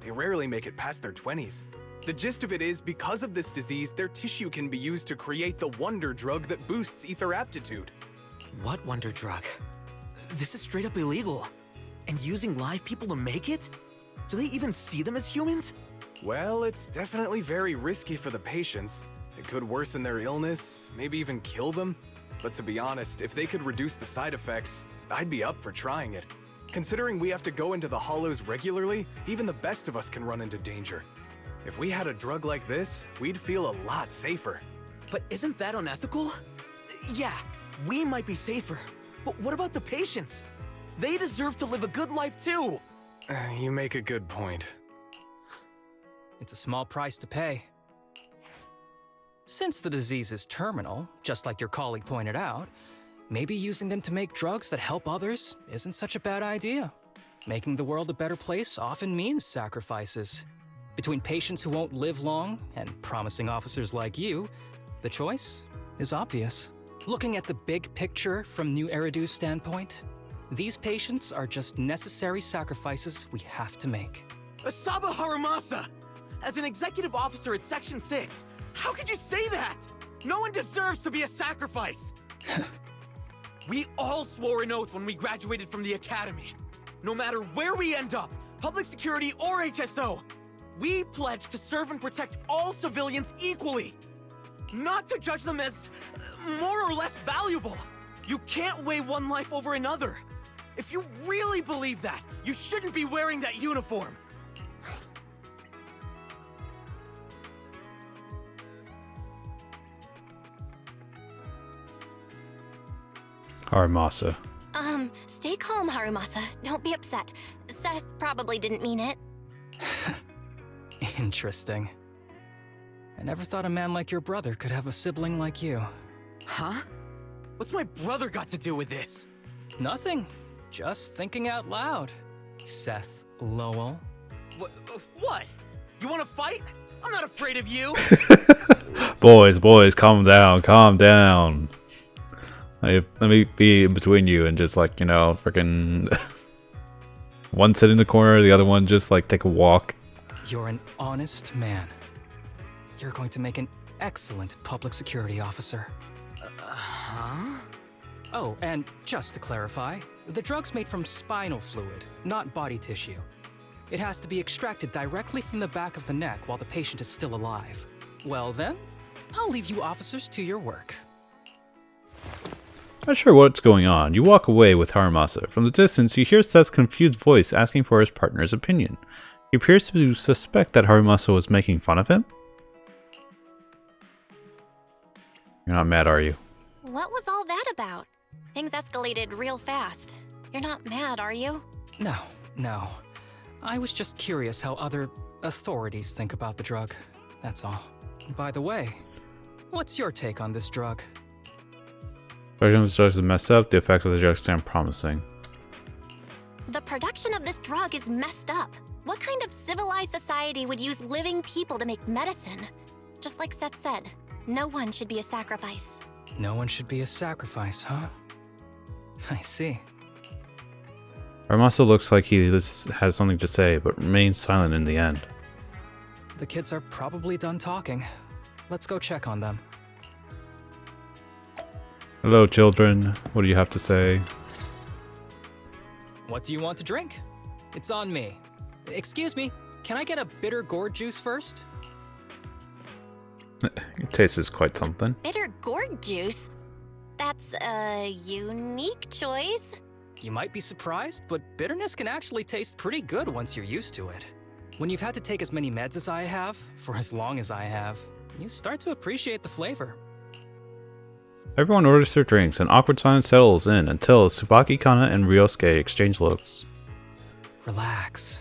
They rarely make it past their 20s. The gist of it is, because of this disease, their tissue can be used to create the wonder drug that boosts ether aptitude. What wonder drug? This is straight up illegal. And using live people to make it? Do they even see them as humans? Well, it's definitely very risky for the patients. It could worsen their illness, maybe even kill them. But to be honest, if they could reduce the side effects, I'd be up for trying it. Considering we have to go into the hollows regularly, even the best of us can run into danger. If we had a drug like this, we'd feel a lot safer. But isn't that unethical? Yeah, we might be safer, but what about the patients? They deserve to live a good life too! You make a good point. It's a small price to pay. Since the disease is terminal, just like your colleague pointed out, maybe using them to make drugs that help others isn't such a bad idea. Making the world a better place often means sacrifices. Between patients who won't live long and promising officers like you, the choice is obvious. Looking at the big picture from New Eridu's standpoint, these patients are just necessary sacrifices we have to make. Asaba Harumasa! As an executive officer at Section 6, how could you say that? No one deserves to be a sacrifice! We all swore an oath when we graduated from the academy. No matter where we end up, public security or HSO, we pledge to serve and protect all civilians equally. Not to judge them as more or less valuable. You can't weigh one life over another. If you really believe that, you shouldn't be wearing that uniform. Harumasa. Stay calm, Harumasa. Don't be upset. Seth probably didn't mean it. Interesting. I never thought a man like your brother could have a sibling like you. Huh? What's my brother got to do with this? Nothing. Just thinking out loud. Seth Lowell. What? You want to fight? I'm not afraid of you! Boys, calm down, calm down. Let me be in between you and just like, you know, freaking one sit in the corner, the other one just like take a walk. You're an honest man. You're going to make an excellent public security officer. Huh? Oh, and just to clarify, the drug's made from spinal fluid, not body tissue. It has to be extracted directly from the back of the neck while the patient is still alive. Well then, I'll leave you officers to your work. Not sure what's going on. You walk away with Harumasa. From the distance, you hear Seth's confused voice asking for his partner's opinion. He appears to suspect that Harumasa was making fun of him. You're not mad, are you? What was all that about? Things escalated real fast. You're not mad, are you? No. I was just curious how other authorities think about the drug. That's all. By the way, what's your take on this drug? Production of this drug is messed up. The effects of the drug sound promising. The production of this drug is messed up. What kind of civilized society would use living people to make medicine? Just like Seth said, no one should be a sacrifice. No one should be a sacrifice, huh? I see. Harumasa looks like he has something to say, but remains silent in the end. The kids are probably done talking. Let's go check on them. Hello, children. What do you have to say? What do you want to drink? It's on me. Excuse me, can I get a bitter gourd juice first? It tastes quite something. Bitter gourd juice? That's a unique choice. You might be surprised, but bitterness can actually taste pretty good once you're used to it. When you've had to take as many meds as I have, for as long as I have, you start to appreciate the flavor. Everyone orders their drinks, and awkward silence settles in until Tsubaki Kana and Ryosuke exchange looks. Relax.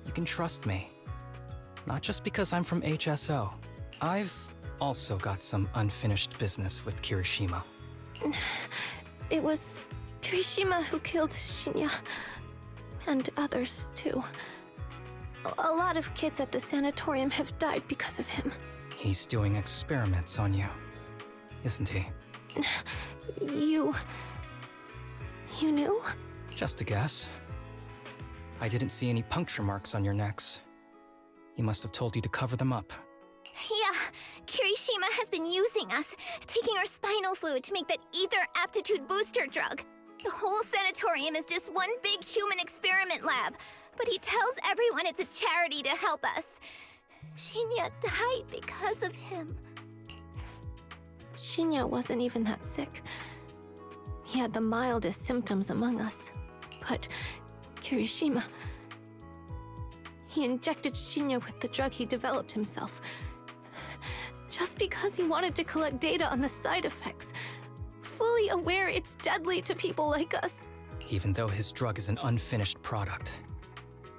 You can trust me. Not just because I'm from HSO. I've also got some unfinished business with Kirishima. It was Kirishima who killed Shinya. And others, too. A lot of kids at the sanatorium have died because of him. He's doing experiments on you, isn't he? You knew? Just a guess. I didn't see any puncture marks on your necks. He must have told you to cover them up. Yeah, Kirishima has been using us, taking our spinal fluid to make that ether aptitude booster drug. The whole sanatorium is just one big human experiment lab, but he tells everyone it's a charity to help us. Shinya died because of him. Shinya wasn't even that sick. He had the mildest symptoms among us. But Kirishima... he injected Shinya with the drug he developed himself. Just because he wanted to collect data on the side effects. Fully aware it's deadly to people like us. Even though his drug is an unfinished product,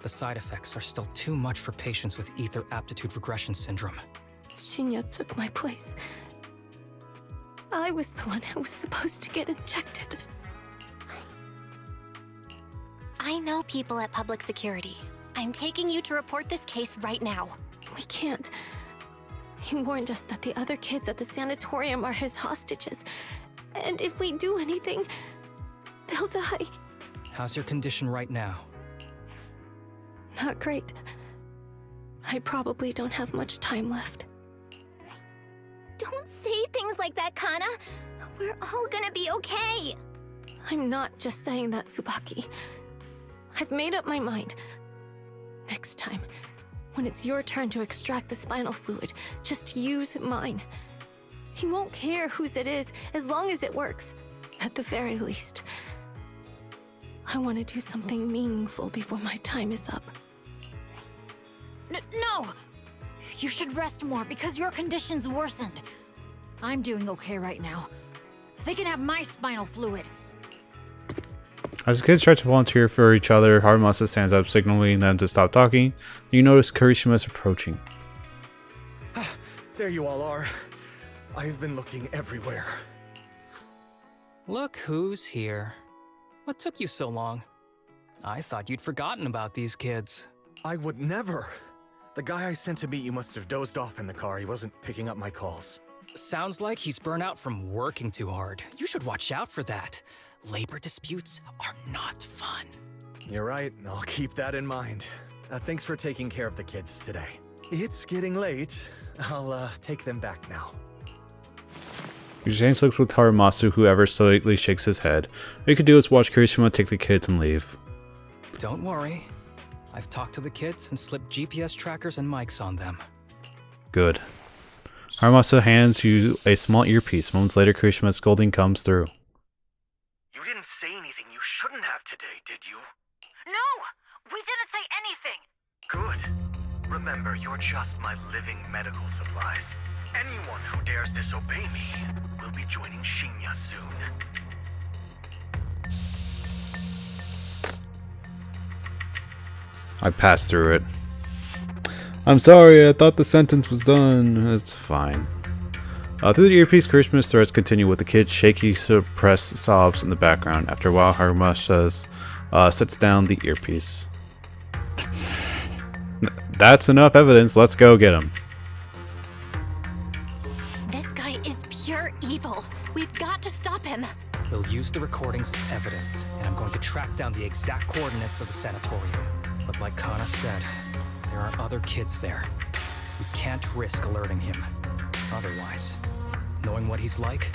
the side effects are still too much for patients with ether aptitude regression syndrome. Shinya took my place. I was the one who was supposed to get injected. I know people at public security. I'm taking you to report this case right now. We can't. He warned us that the other kids at the sanatorium are his hostages. And if we do anything, they'll die. How's your condition right now? Not great. I probably don't have much time left. Don't say things like that, Kana. We're all gonna be okay. I'm not just saying that, Tsubaki. I've made up my mind. Next time, when it's your turn to extract the spinal fluid, just use mine. He won't care whose it is, as long as it works. At the very least. I want to do something meaningful before my time is up. No! You should rest more because your condition's worsened. I'm doing okay right now. They can have my spinal fluid. As the kids try to volunteer for each other, Harumasa stands up, signaling them to stop talking. You notice Kirishima is approaching. There you all are. I've been looking everywhere. Look who's here. What took you so long? I thought you'd forgotten about these kids. I would never. The guy I sent to meet you must have dozed off in the car. He wasn't picking up my calls. Sounds like he's burnt out from working too hard. You should watch out for that. Labor disputes are not fun. You're right. I'll keep that in mind. Thanks for taking care of the kids today. It's getting late. I'll take them back now. You exchange looks with Harumasa, who ever slightly shakes his head. All you can do is watch Kirishima take the kids and leave. Don't worry. I've talked to the kids and slipped GPS trackers and mics on them. Good. Harumasa hands you a small earpiece. Moments later, Kirishima's scolding comes through. You didn't say anything you shouldn't have today, did you? No! We didn't say anything! Good. Remember, you're just my living medical supplies. Anyone who dares disobey me will be joining Shinya soon. I passed through it. I'm sorry, I thought the sentence was done. It's fine. Through the earpiece, Kirishima's threats continue with the kid's shaky, suppressed sobs in the background. After a while, Harumasa sets down the earpiece. That's enough evidence. Let's go get him. This guy is pure evil. We've got to stop him. We'll use the recordings as evidence, and I'm going to track down the exact coordinates of the sanatorium. But like Kana said, there are other kids there. We can't risk alerting him. Otherwise, knowing what he's like,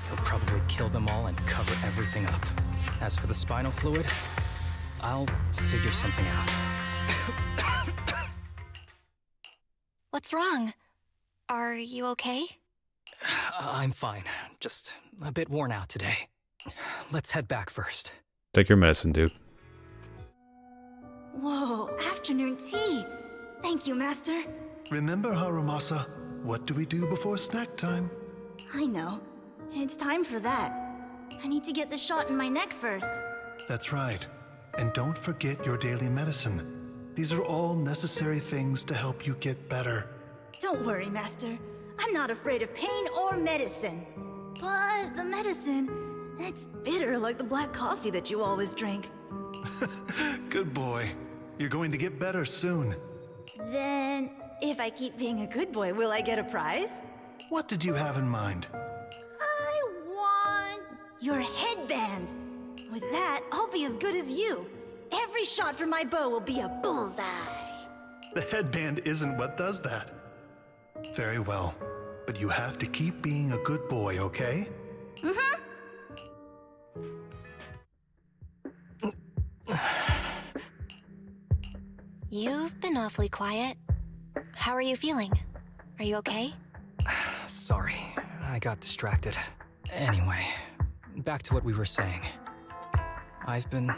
he'll probably kill them all and cover everything up. As for the spinal fluid, I'll figure something out. What's wrong? Are you okay? I'm fine. Just a bit worn out today. Let's head back first. Take your medicine, dude. Whoa, afternoon tea. Thank you, Master. Remember, Harumasa, what do we do before snack time? I know. It's time for that. I need to get the shot in my neck first. That's right. And don't forget your daily medicine. These are all necessary things to help you get better. Don't worry, Master. I'm not afraid of pain or medicine. But the medicine, it's bitter like the black coffee that you always drink. Good boy. You're going to get better soon. Then, if I keep being a good boy, will I get a prize? What did you have in mind? I want your headband. With that, I'll be as good as you. Every shot from my bow will be a bullseye. The headband isn't what does that. Very well. But you have to keep being a good boy, okay? Mm-hmm. You've been awfully quiet. How are you feeling? Are you okay? Sorry, I got distracted. Anyway, back to what we were saying. I've been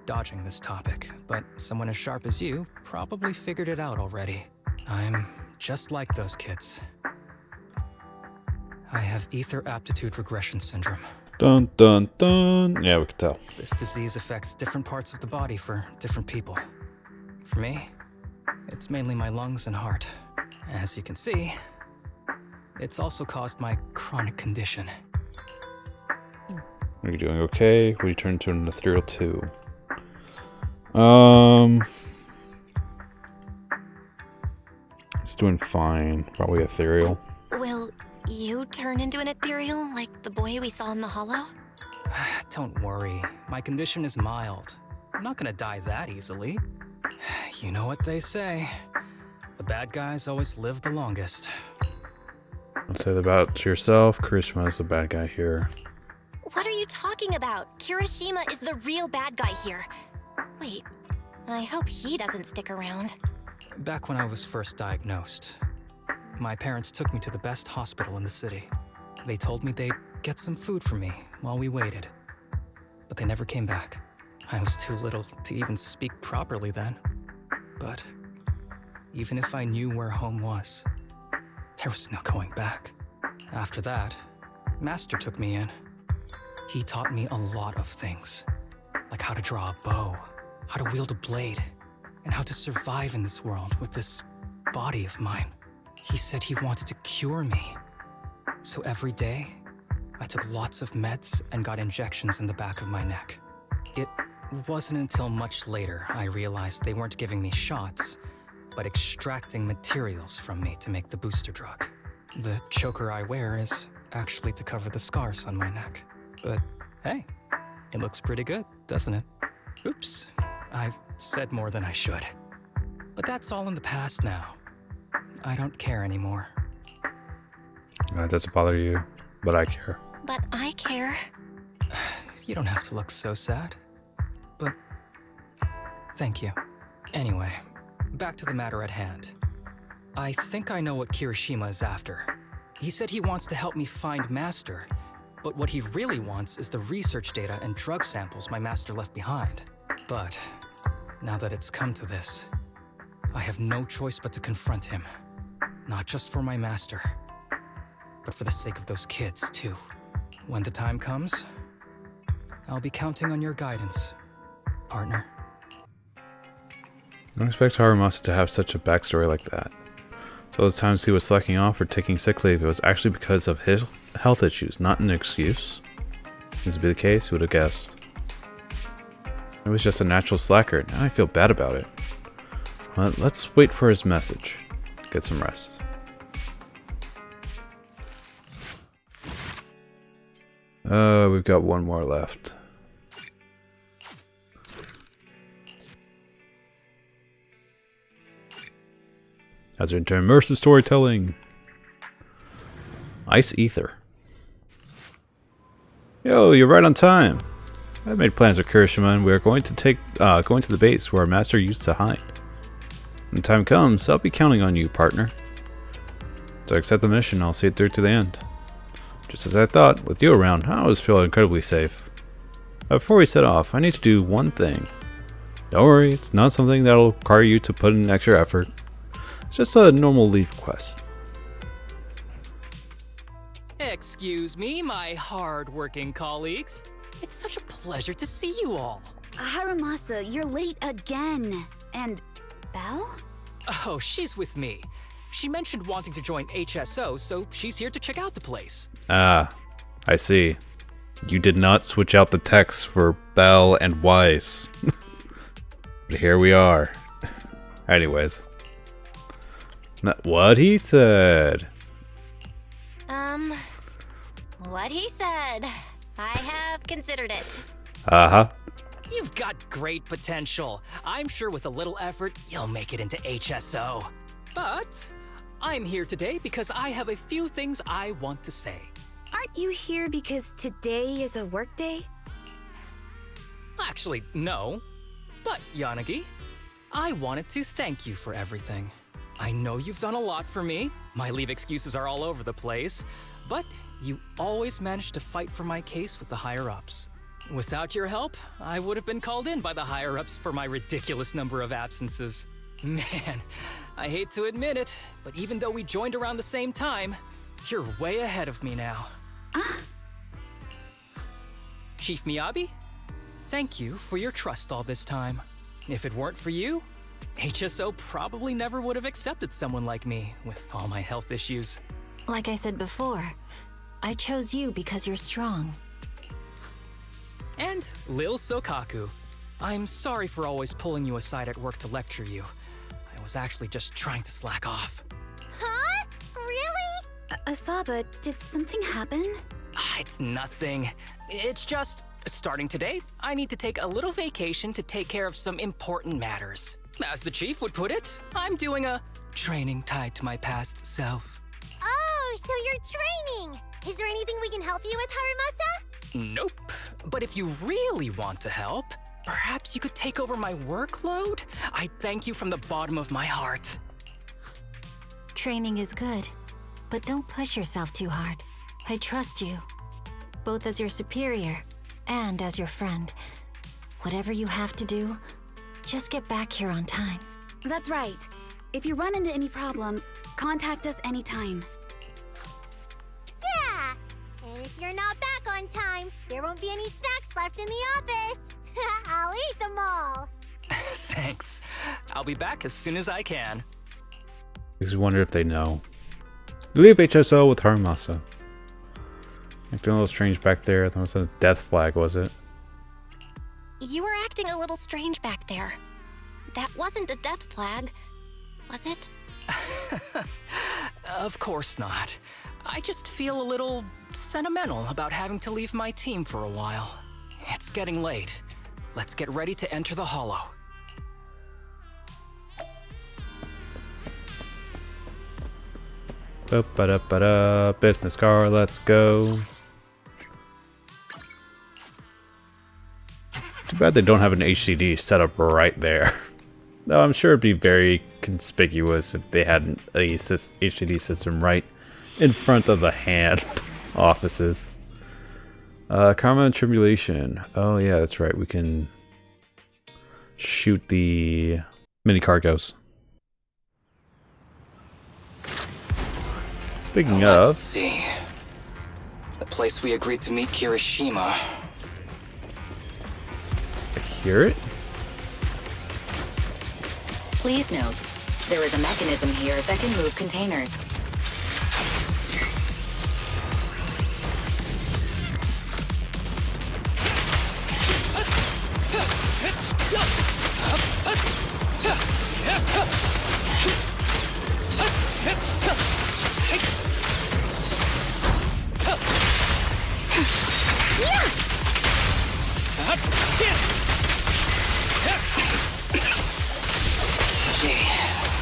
dodging this topic, but someone as sharp as you probably figured it out already. I'm just like those kids. I have ether aptitude regression syndrome. Dun dun dun. Yeah, we can tell. This disease affects different parts of the body for different people. For me, it's mainly my lungs and heart. As you can see, it's also caused my chronic condition. Are you doing okay? We turn to an ethereal 2. It's doing fine. Probably ethereal. Will you turn into an ethereal like the boy we saw in the hollow? Don't worry, my condition is mild. I'm not gonna die that easily. You know what they say. The bad guys always live the longest. Say that about yourself. Kirishima is the bad guy here. What are you talking about? Kirishima is the real bad guy here. Wait, I hope he doesn't stick around. Back when I was first diagnosed, my parents took me to the best hospital in the city. They told me they'd get some food for me while we waited. But they never came back. I was too little to even speak properly then. But even if I knew where home was, there was no going back. After that, Master took me in. He taught me a lot of things, like how to draw a bow, how to wield a blade, and how to survive in this world with this body of mine. He said he wanted to cure me. So every day, I took lots of meds and got injections in the back of my neck. It wasn't until much later I realized they weren't giving me shots, but extracting materials from me to make the booster drug. The choker I wear is actually to cover the scars on my neck. But hey, it looks pretty good, doesn't it? Oops, I've said more than I should. But that's all in the past now. I don't care anymore. That doesn't bother you, but I care. But I care. You don't have to look so sad. But thank you. Anyway, back to the matter at hand. I think I know what Kirishima is after. He said he wants to help me find Master, but what he really wants is the research data and drug samples my master left behind. But now that it's come to this, I have no choice but to confront him. Not just for my master, but for the sake of those kids, too. When the time comes, I'll be counting on your guidance, partner. I don't expect Harumasa to have such a backstory like that. So those times he was slacking off or taking sick leave, it was actually because of his health issues, not an excuse. If this would be the case, who would have guessed? It was just a natural slacker. Now I feel bad about it. Let's wait for his message. Get some rest. We've got one more left. As we're into immersive storytelling. Ice Ether. Yo, you're right on time. I made plans with Kirishima and we are going to going to the base where our master used to hide. When the time comes, I'll be counting on you, partner. So accept the mission, I'll see it through to the end. Just as I thought, with you around, I always feel incredibly safe. Before we set off, I need to do one thing. Don't worry, it's not something that'll require you to put in extra effort. It's just a normal leave quest. Excuse me, my hard-working colleagues. It's such a pleasure to see you all. Harumasa, you're late again. And Belle? Oh, she's with me. She mentioned wanting to join HSO, so she's here to check out the place. Ah, I see. You did not switch out the text for Belle and Weiss. But here we are. Anyways. Not what he said. What he said. I have considered it. Uh-huh. You've got great potential. I'm sure with a little effort, you'll make it into HSO. But I'm here today because I have a few things I want to say. Aren't you here because today is a work day? Actually, no. But, Yanagi, I wanted to thank you for everything. I know you've done a lot for me. My leave excuses are all over the place. But you always managed to fight for my case with the higher-ups. Without your help, I would have been called in by the higher-ups for my ridiculous number of absences. Man, I hate to admit it, but even though we joined around the same time, you're way ahead of me now. Chief Miyabi, thank you for your trust all this time. If it weren't for you, HSO probably never would have accepted someone like me with all my health issues. Like I said before, I chose you because you're strong. And Lil Sokaku, I'm sorry for always pulling you aside at work to lecture you. I was actually just trying to slack off. Huh? Really? Asaba, did something happen? It's nothing. It's just, starting today, I need to take a little vacation to take care of some important matters. As the chief would put it, I'm doing a training tied to my past self. Oh, so you're training! Is there anything we can help you with, Harumasa? Nope. But if you really want to help, perhaps you could take over my workload? I thank you from the bottom of my heart. Training is good, but don't push yourself too hard. I trust you, both as your superior and as your friend. Whatever you have to do, just get back here on time. That's right. If you run into any problems, contact us anytime. Yeah! And if you're not back on time, there won't be any snacks left in the office. I'll eat them all. Thanks. I'll be back as soon as I can. Makes me wonder if they know. We leave HSO with Harumasa. Acting a little strange back there. That was a death flag, was it? You were acting a little strange back there. That wasn't a death flag, was it? Of course not. I just feel a little sentimental about having to leave my team for a while. It's getting late. Let's get ready to enter the Hollow. Ba-ba-da-ba-da. Business car, let's go. Too bad they don't have an HDD set up right there. Though I'm sure it'd be very conspicuous if they had an HDD system right in front of the hand offices. Karma and Tribulation. Oh yeah, that's right. We can shoot the mini cargos. Speaking Let's of, see. The place we agreed to meet Kirishima. I hear it. Please note, there is a mechanism here that can move containers.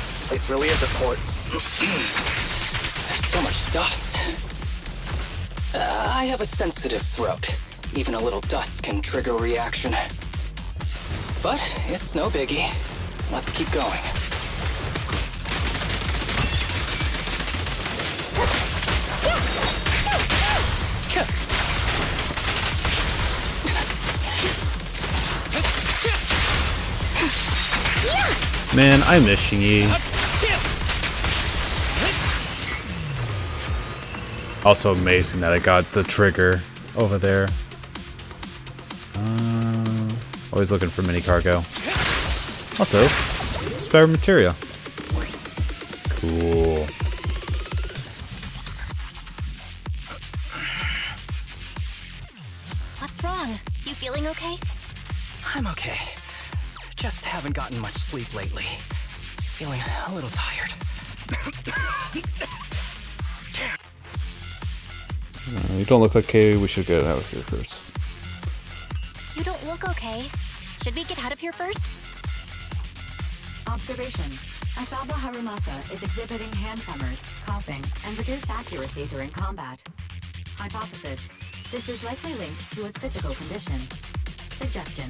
This place really is a port. There's so much dust. I have a sensitive throat. Even a little dust can trigger a reaction. But it's no biggie. Let's keep going. Man, I miss Shinji. Also amazing that I got the trigger over there. Always looking for mini cargo. Also, spare materia. Cool. What's wrong? You feeling okay? I'm okay. Just haven't gotten much sleep lately. Feeling a little tired. You don't look okay. We should get out of here first. You don't look okay. Should we get out of here first? Observation. Asaba Harumasa is exhibiting hand tremors, coughing, and reduced accuracy during combat. Hypothesis. This is likely linked to his physical condition. Suggestion.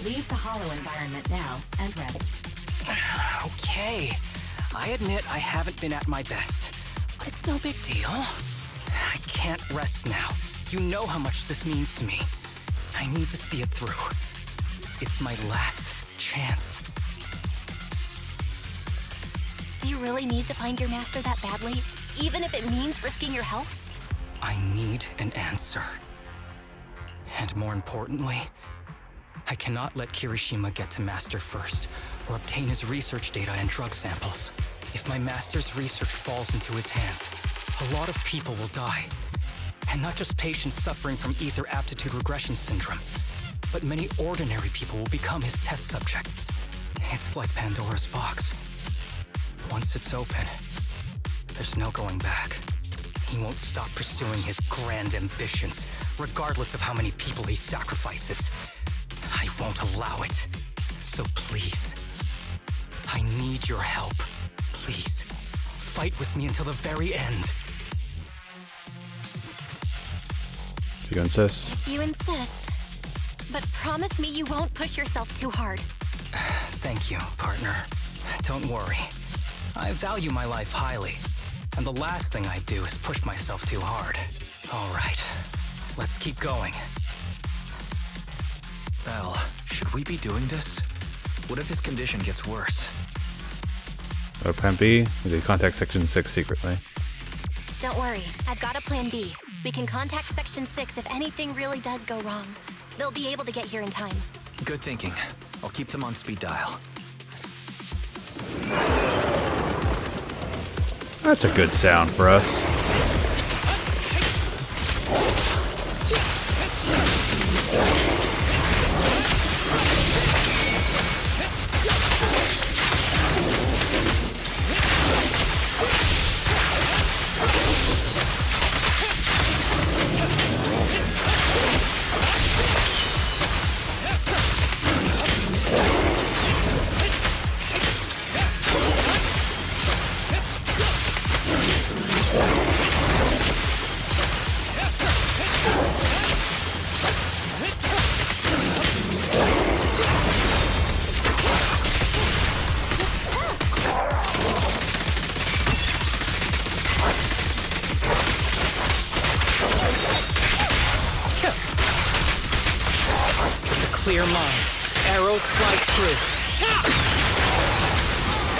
Leave the hollow environment now and rest. Okay. I admit I haven't been at my best. But it's no big deal. I can't rest now. You know how much this means to me. I need to see it through. It's my last chance. Do you really need to find your master that badly? Even if it means risking your health? I need an answer. And more importantly, I cannot let Kirishima get to Master first, or obtain his research data and drug samples. If my Master's research falls into his hands, a lot of people will die. And not just patients suffering from ether aptitude regression syndrome, but many ordinary people will become his test subjects. It's like Pandora's box. Once it's open, there's no going back. He won't stop pursuing his grand ambitions, regardless of how many people he sacrifices. I won't allow it. So please, I need your help. Please, fight with me until the very end. If you insist. If you insist. But promise me you won't push yourself too hard. Thank you, partner. Don't worry. I value my life highly, and the last thing I do is push myself too hard. All right, let's keep going. Belle, should we be doing this? What if his condition gets worse? Plan B, we could contact Section 6 secretly. Don't worry, I've got a plan B. We can contact Section 6 if anything really does go wrong. They'll be able to get here in time. Good thinking. I'll keep them on speed dial. That's a good sound for us. clear mind. Arrows fly through.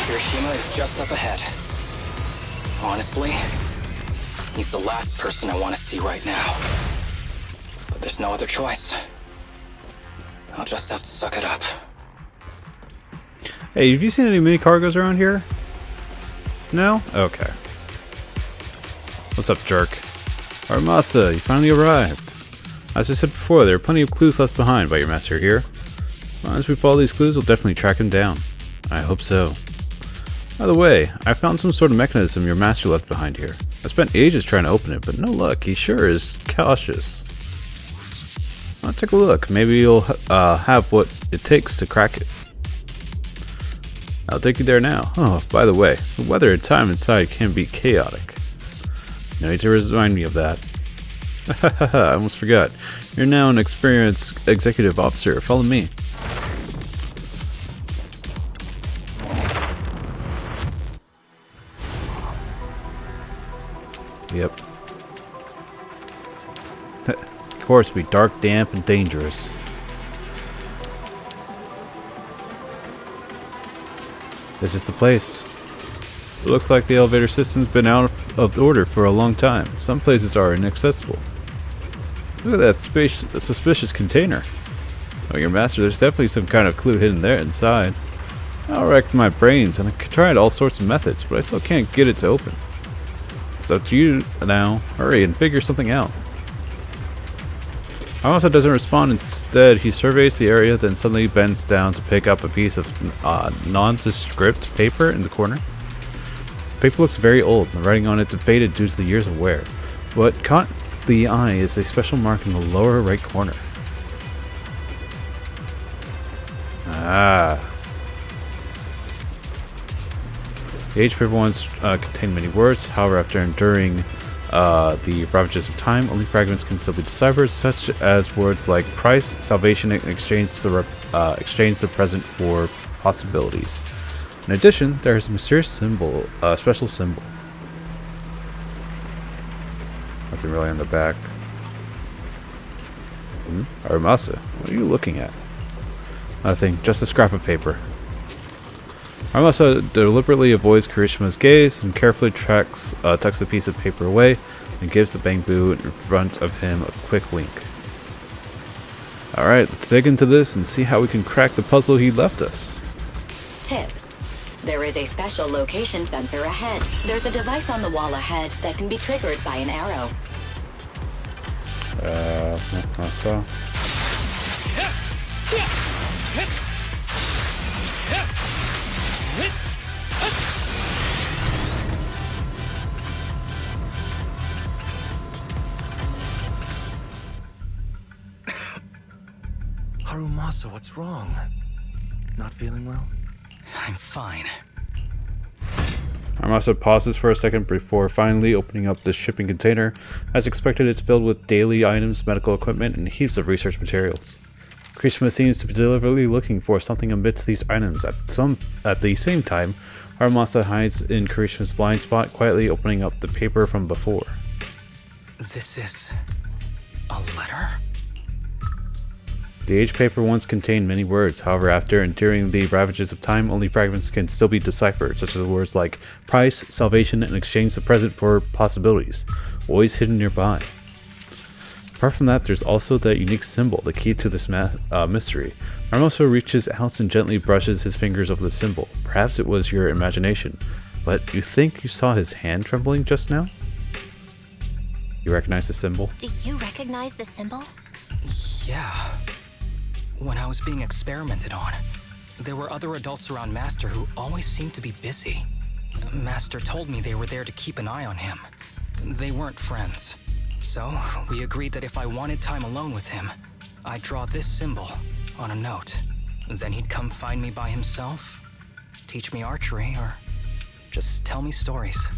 Kirishima is just up ahead. Honestly, he's the last person I want to see right now. But there's no other choice. I'll just have to suck it up. Hey, have you seen any mini cargoes around here? No? Okay. What's up, jerk? Harumasa, you finally arrived. As I said before, there are plenty of clues left behind by your master here. As long as we follow these clues, we'll definitely track him down. I hope so. By the way, I found some sort of mechanism your master left behind here. I spent ages trying to open it, but no luck. He sure is cautious. I'll take a look. Maybe you'll have what it takes to crack it. I'll take you there now. Oh, by the way, the weather and time inside can be chaotic. No need to remind me of that. I almost forgot. You're now an experienced executive officer. Follow me. Yep. Of course, be dark, damp, and dangerous. This is the place. It looks like the elevator system's been out of order for a long time. Some places are inaccessible. Look at that suspicious container. Oh, your master, there's definitely some kind of clue hidden there inside. I wrecked my brains and I tried all sorts of methods, but I still can't get it to open. It's up to you now. Hurry and figure something out. Harumasa doesn't respond. Instead, he surveys the area, then suddenly bends down to pick up a piece of nondescript paper in the corner. The paper looks very old, and the writing on it's faded due to the years of wear. What caught the eye is a special mark in the lower right corner. Ah. The age paper once contained many words. However, after enduring the ravages of time, only fragments can still be deciphered, such as words like price, salvation, and exchange the present for possibilities. In addition, there is a mysterious symbol, special symbol. Nothing really on the back. Harumasa, what are you looking at? Nothing, just a scrap of paper. Harumasa deliberately avoids Kirishima's gaze and carefully tucks the piece of paper away and gives the bamboo in front of him a quick wink. Alright, let's dig into this and see how we can crack the puzzle he left us. Tip. There is a special location sensor ahead. There's a device on the wall ahead that can be triggered by an arrow. Harumasa, what's wrong? Not feeling well? I'm fine. Harumasa pauses for a second before finally opening up the shipping container. As expected, it's filled with daily items, medical equipment, and heaps of research materials. Kirishima seems to be deliberately looking for something amidst these items. At the same time, Harumasa hides in Kirishima's blind spot, quietly opening up the paper from before. This is a letter? The aged paper once contained many words. However, after enduring the ravages of time, only fragments can still be deciphered, such as words like price, salvation, and exchange the present for possibilities, always hidden nearby. Apart from that, there's also that unique symbol, the key to this mystery. Harumasa reaches out and gently brushes his fingers over the symbol. Perhaps it was your imagination, but you think you saw his hand trembling just now? You recognize the symbol? Do you recognize the symbol? Yeah. When I was being experimented on, there were other adults around Master who always seemed to be busy. Master told me they were there to keep an eye on him. They weren't friends. So, we agreed that if I wanted time alone with him, I'd draw this symbol on a note. Then he'd come find me by himself, teach me archery, or just tell me stories.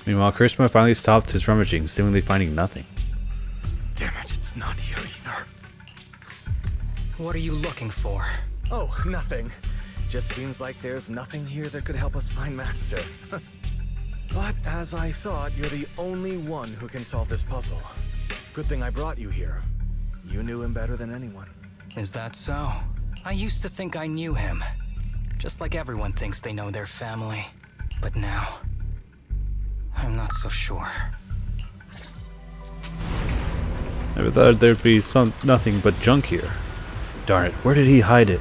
Meanwhile, Kirishima finally stopped his rummaging, seemingly finding nothing. Damn it, it's not here either. What are you looking for? Oh, nothing. Just seems like there's nothing here that could help us find Master. But as I thought, you're the only one who can solve this puzzle. Good thing I brought you here. You knew him better than anyone. Is that so? I used to think I knew him. Just like everyone thinks they know their family. But now, I'm not so sure. Never thought there'd be nothing but junk here. Darn it, where did he hide it?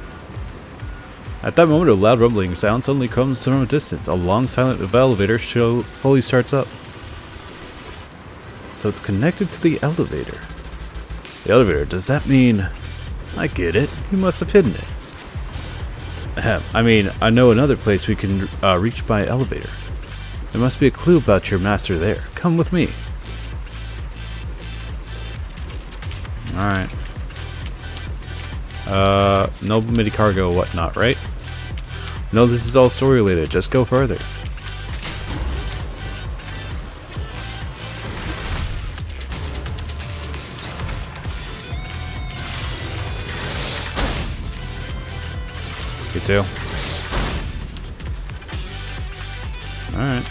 At that moment, a loud rumbling sound suddenly comes from a distance. A long, silent elevator slowly starts up. So it's connected to the elevator. The elevator, does that mean... I get it. You must have hidden it. I mean, I know another place we can reach by elevator. There must be a clue about your master there. Come with me. Alright. No midi-cargo or whatnot, right? No, this is all story related. Just go further. You too. Alright.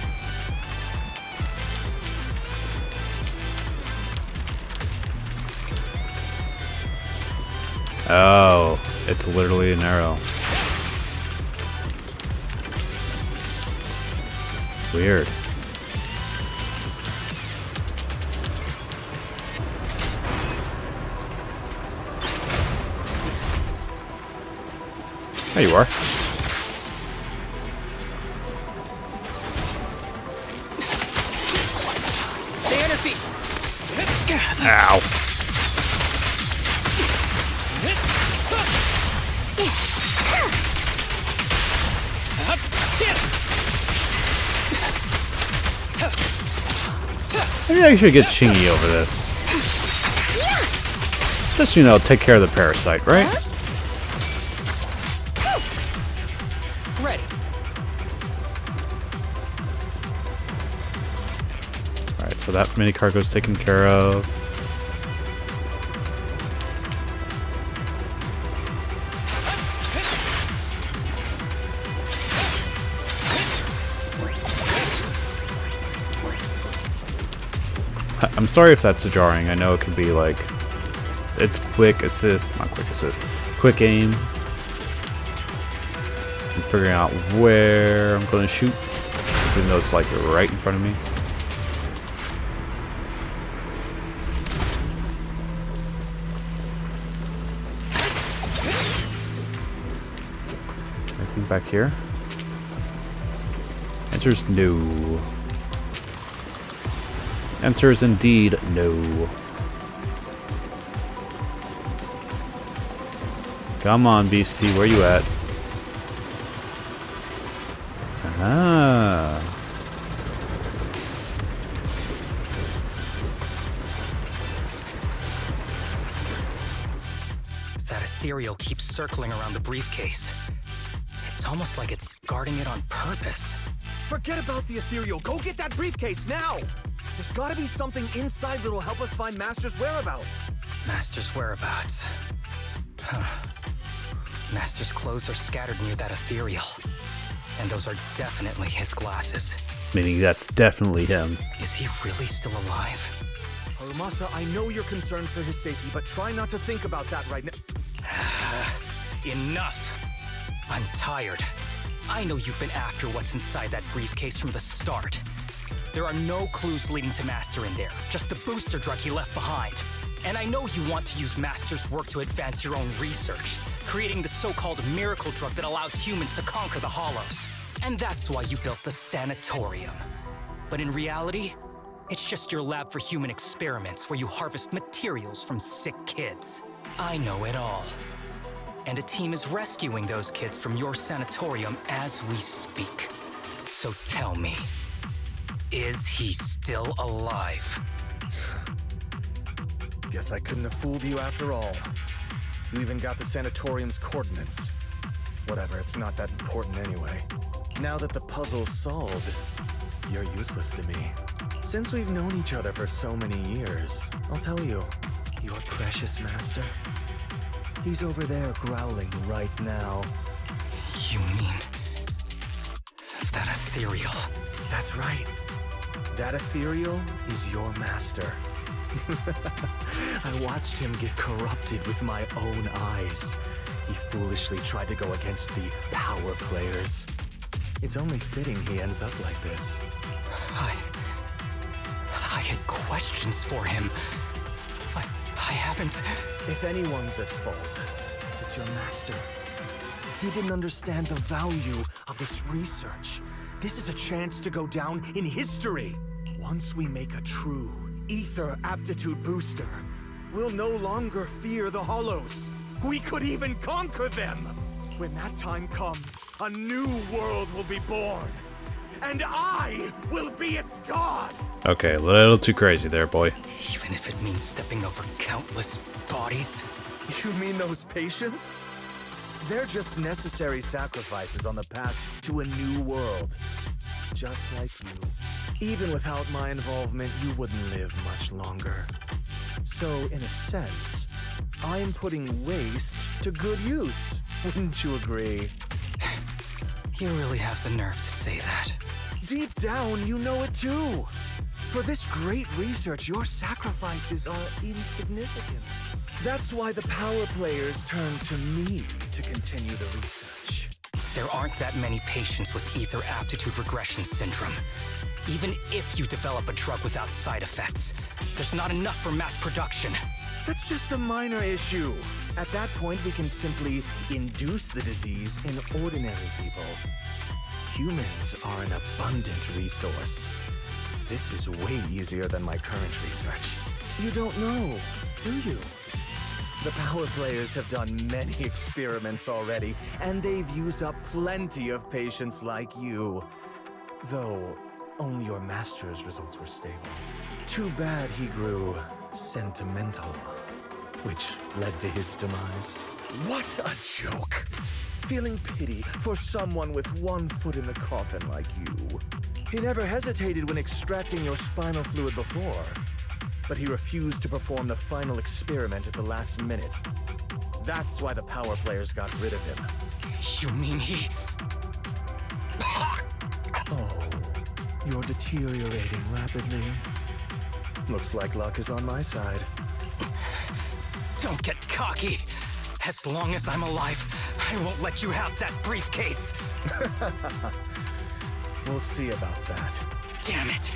Oh, it's literally an arrow. Weird. There you are. Stay on your feet. Ow. Maybe I should get Shingy over this. Just, you know, take care of the parasite, right? Ready. Alright, so that mini cargo's taken care of. I'm sorry if that's jarring. I know it can be like, it's quick assist, not quick assist, quick aim. I'm figuring out where I'm going to shoot, even though it's like right in front of me. Anything back here? Answer's no. Answer is indeed no. Come on, BC, where you at? Ah. That ethereal keeps circling around the briefcase. It's almost like it's guarding it on purpose. Forget about the ethereal. Go get that briefcase now! There's gotta be something inside that'll help us find Master's whereabouts. Master's whereabouts. Huh. Master's clothes are scattered near that ethereal. And those are definitely his glasses. Meaning that's definitely him. Is he really still alive? Harumasa, I know you're concerned for his safety, but try not to think about that right now. Enough! I'm tired. I know you've been after what's inside that briefcase from the start. There are no clues leading to Master in there, just the booster drug he left behind. And I know you want to use Master's work to advance your own research, creating the so-called miracle drug that allows humans to conquer the Hollows. And that's why you built the sanatorium. But in reality, it's just your lab for human experiments where you harvest materials from sick kids. I know it all. And a team is rescuing those kids from your sanatorium as we speak. So tell me, is he still alive? Guess I couldn't have fooled you after all. You even got the sanatorium's coordinates. Whatever, it's not that important anyway. Now that the puzzle's solved, you're useless to me. Since we've known each other for so many years, I'll tell you, your precious master, he's over there growling right now. You mean that ethereal? That's right. That ethereal is your master. I watched him get corrupted with my own eyes. He foolishly tried to go against the power players. It's only fitting he ends up like this. I had questions for him. I haven't... If anyone's at fault, it's your master. He didn't understand the value of this research. This is a chance to go down in history. Once we make a true ether aptitude booster, we'll no longer fear the Hollows. We could even conquer them. When that time comes, a new world will be born. And I will be its god! Okay, a little too crazy there, boy. Even if it means stepping over countless bodies? You mean those patients? They're just necessary sacrifices on the path to a new world. Just like you. Even without my involvement, you wouldn't live much longer. So, in a sense, I'm putting waste to good use. Wouldn't you agree? You really have the nerve to say that. Deep down, you know it too. For this great research, your sacrifices are insignificant. That's why the power players turn to me to continue the research. There aren't that many patients with ether aptitude regression syndrome. Even if you develop a drug without side effects, there's not enough for mass production. That's just a minor issue. At that point, we can simply induce the disease in ordinary people. Humans are an abundant resource. This is way easier than my current research. You don't know, do you? The power players have done many experiments already, and they've used up plenty of patients like you. Though, only your master's results were stable. Too bad he grew sentimental, which led to his demise. What a joke! Feeling pity for someone with one foot in the coffin like you. He never hesitated when extracting your spinal fluid before, but he refused to perform the final experiment at the last minute. That's why the power players got rid of him. You mean he... Oh, you're deteriorating rapidly. Looks like luck is on my side. Don't get cocky. As long as I'm alive, I won't let you have that briefcase. We'll see about that. Damn it.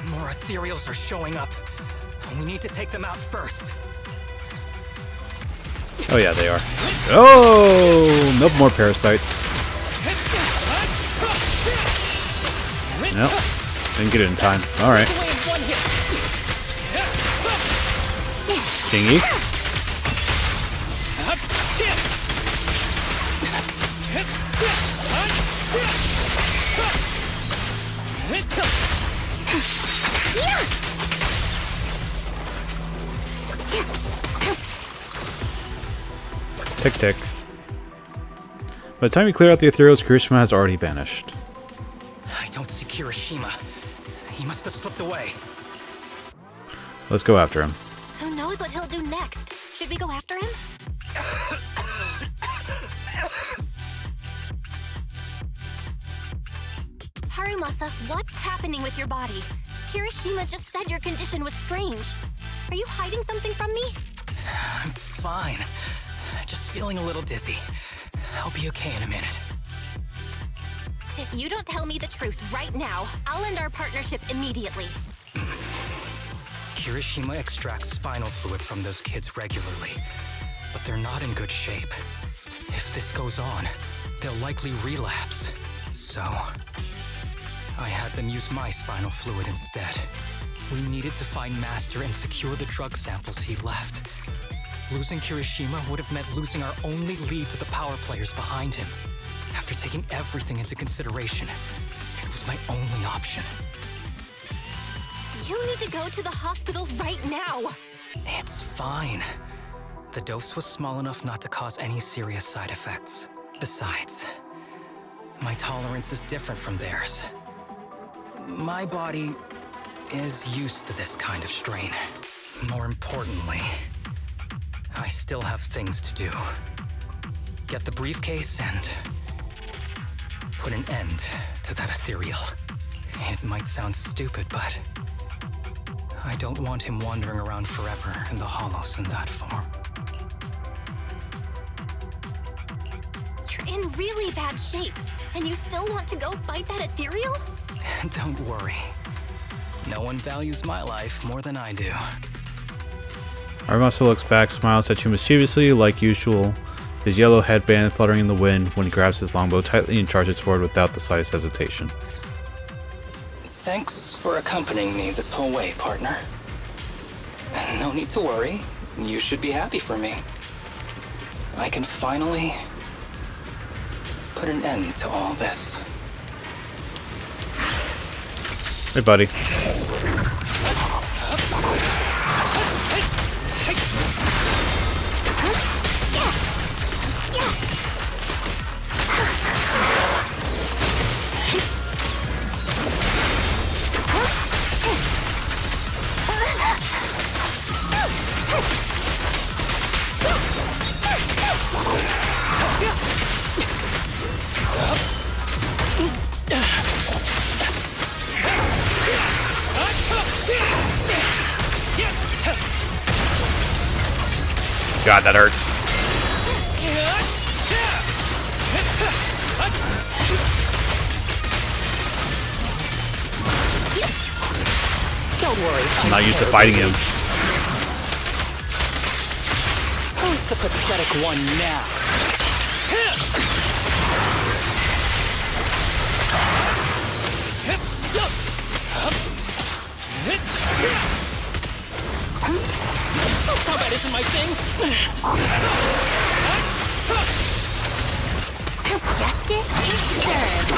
More ethereals are showing up. We need to take them out first. Oh yeah, they are. Oh, no more parasites. Nope, didn't get it in time. All right. Dingy. Tick tick. By the time you clear out the ethereals, Kirishima has already vanished. I don't see Kirishima. He must have slipped away. Let's go after him. Who knows what he'll do next? Should we go after him? Harumasa, what's happening with your body? Kirishima just said your condition was strange. Are you hiding something from me? I'm fine. Just feeling a little dizzy. I'll be okay in a minute. If you don't tell me the truth right now, I'll end our partnership immediately. Kirishima extracts spinal fluid from those kids regularly, but they're not in good shape. If this goes on, they'll likely relapse. So, I had them use my spinal fluid instead. We needed to find Master and secure the drug samples he left. Losing Kirishima would have meant losing our only lead to the power players behind him. After taking everything into consideration, it was my only option. You need to go to the hospital right now! It's fine. The dose was small enough not to cause any serious side effects. Besides, my tolerance is different from theirs. My body is used to this kind of strain. More importantly, I still have things to do. Get the briefcase and put an end to that ethereal. It might sound stupid, but I don't want him wandering around forever in the hollows in that form. You're in really bad shape, and you still want to go fight that ethereal? Don't worry. No one values my life more than I do. Harumasa looks back, smiles at you mischievously like usual, his yellow headband fluttering in the wind when he grabs his longbow tightly and charges forward without the slightest hesitation. Thanks for accompanying me this whole way, partner. No need to worry. You should be happy for me. I can finally put an end to all this. Hey, buddy. God, that hurts. Don't worry. I'm not used to fighting him. Who's the pathetic one now? Combat isn't my thing. Justice is served.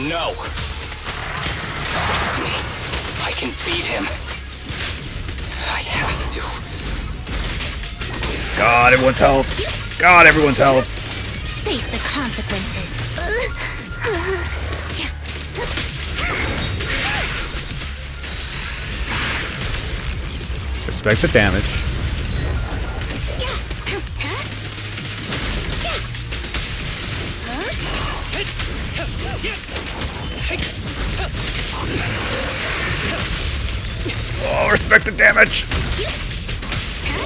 No. Trust me. I can beat him. I have to. God, everyone's health. God, everyone's health. Face the consequences. Respect the damage. Oh, respect the damage.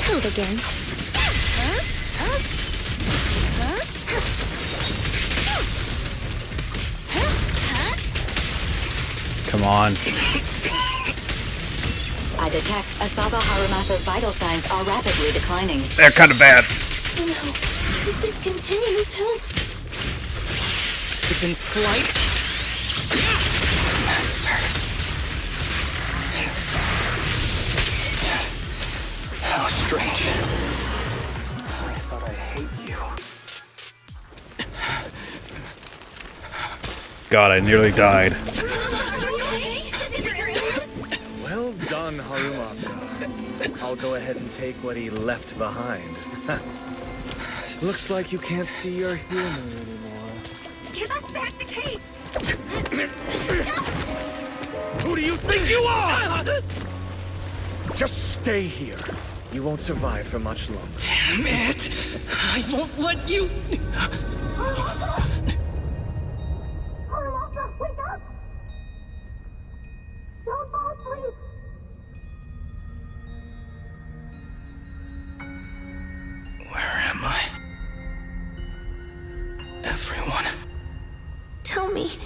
Hold again. Come on. I detect Asaba Harumasa's vital signs are rapidly declining. They're kind of bad. Oh no. If this continues, help. It's in flight. Master. How strange. I thought I'd hate you. God, I nearly died. Well done, Harumasa. I'll go ahead and take what he left behind. Looks like you can't see your humor anymore. Give us back the cape! Who do you think you are? Just stay here. You won't survive for much longer. Damn it! I won't let you. Wake up! Don't fall asleep! Where am I? Everyone. Tell me,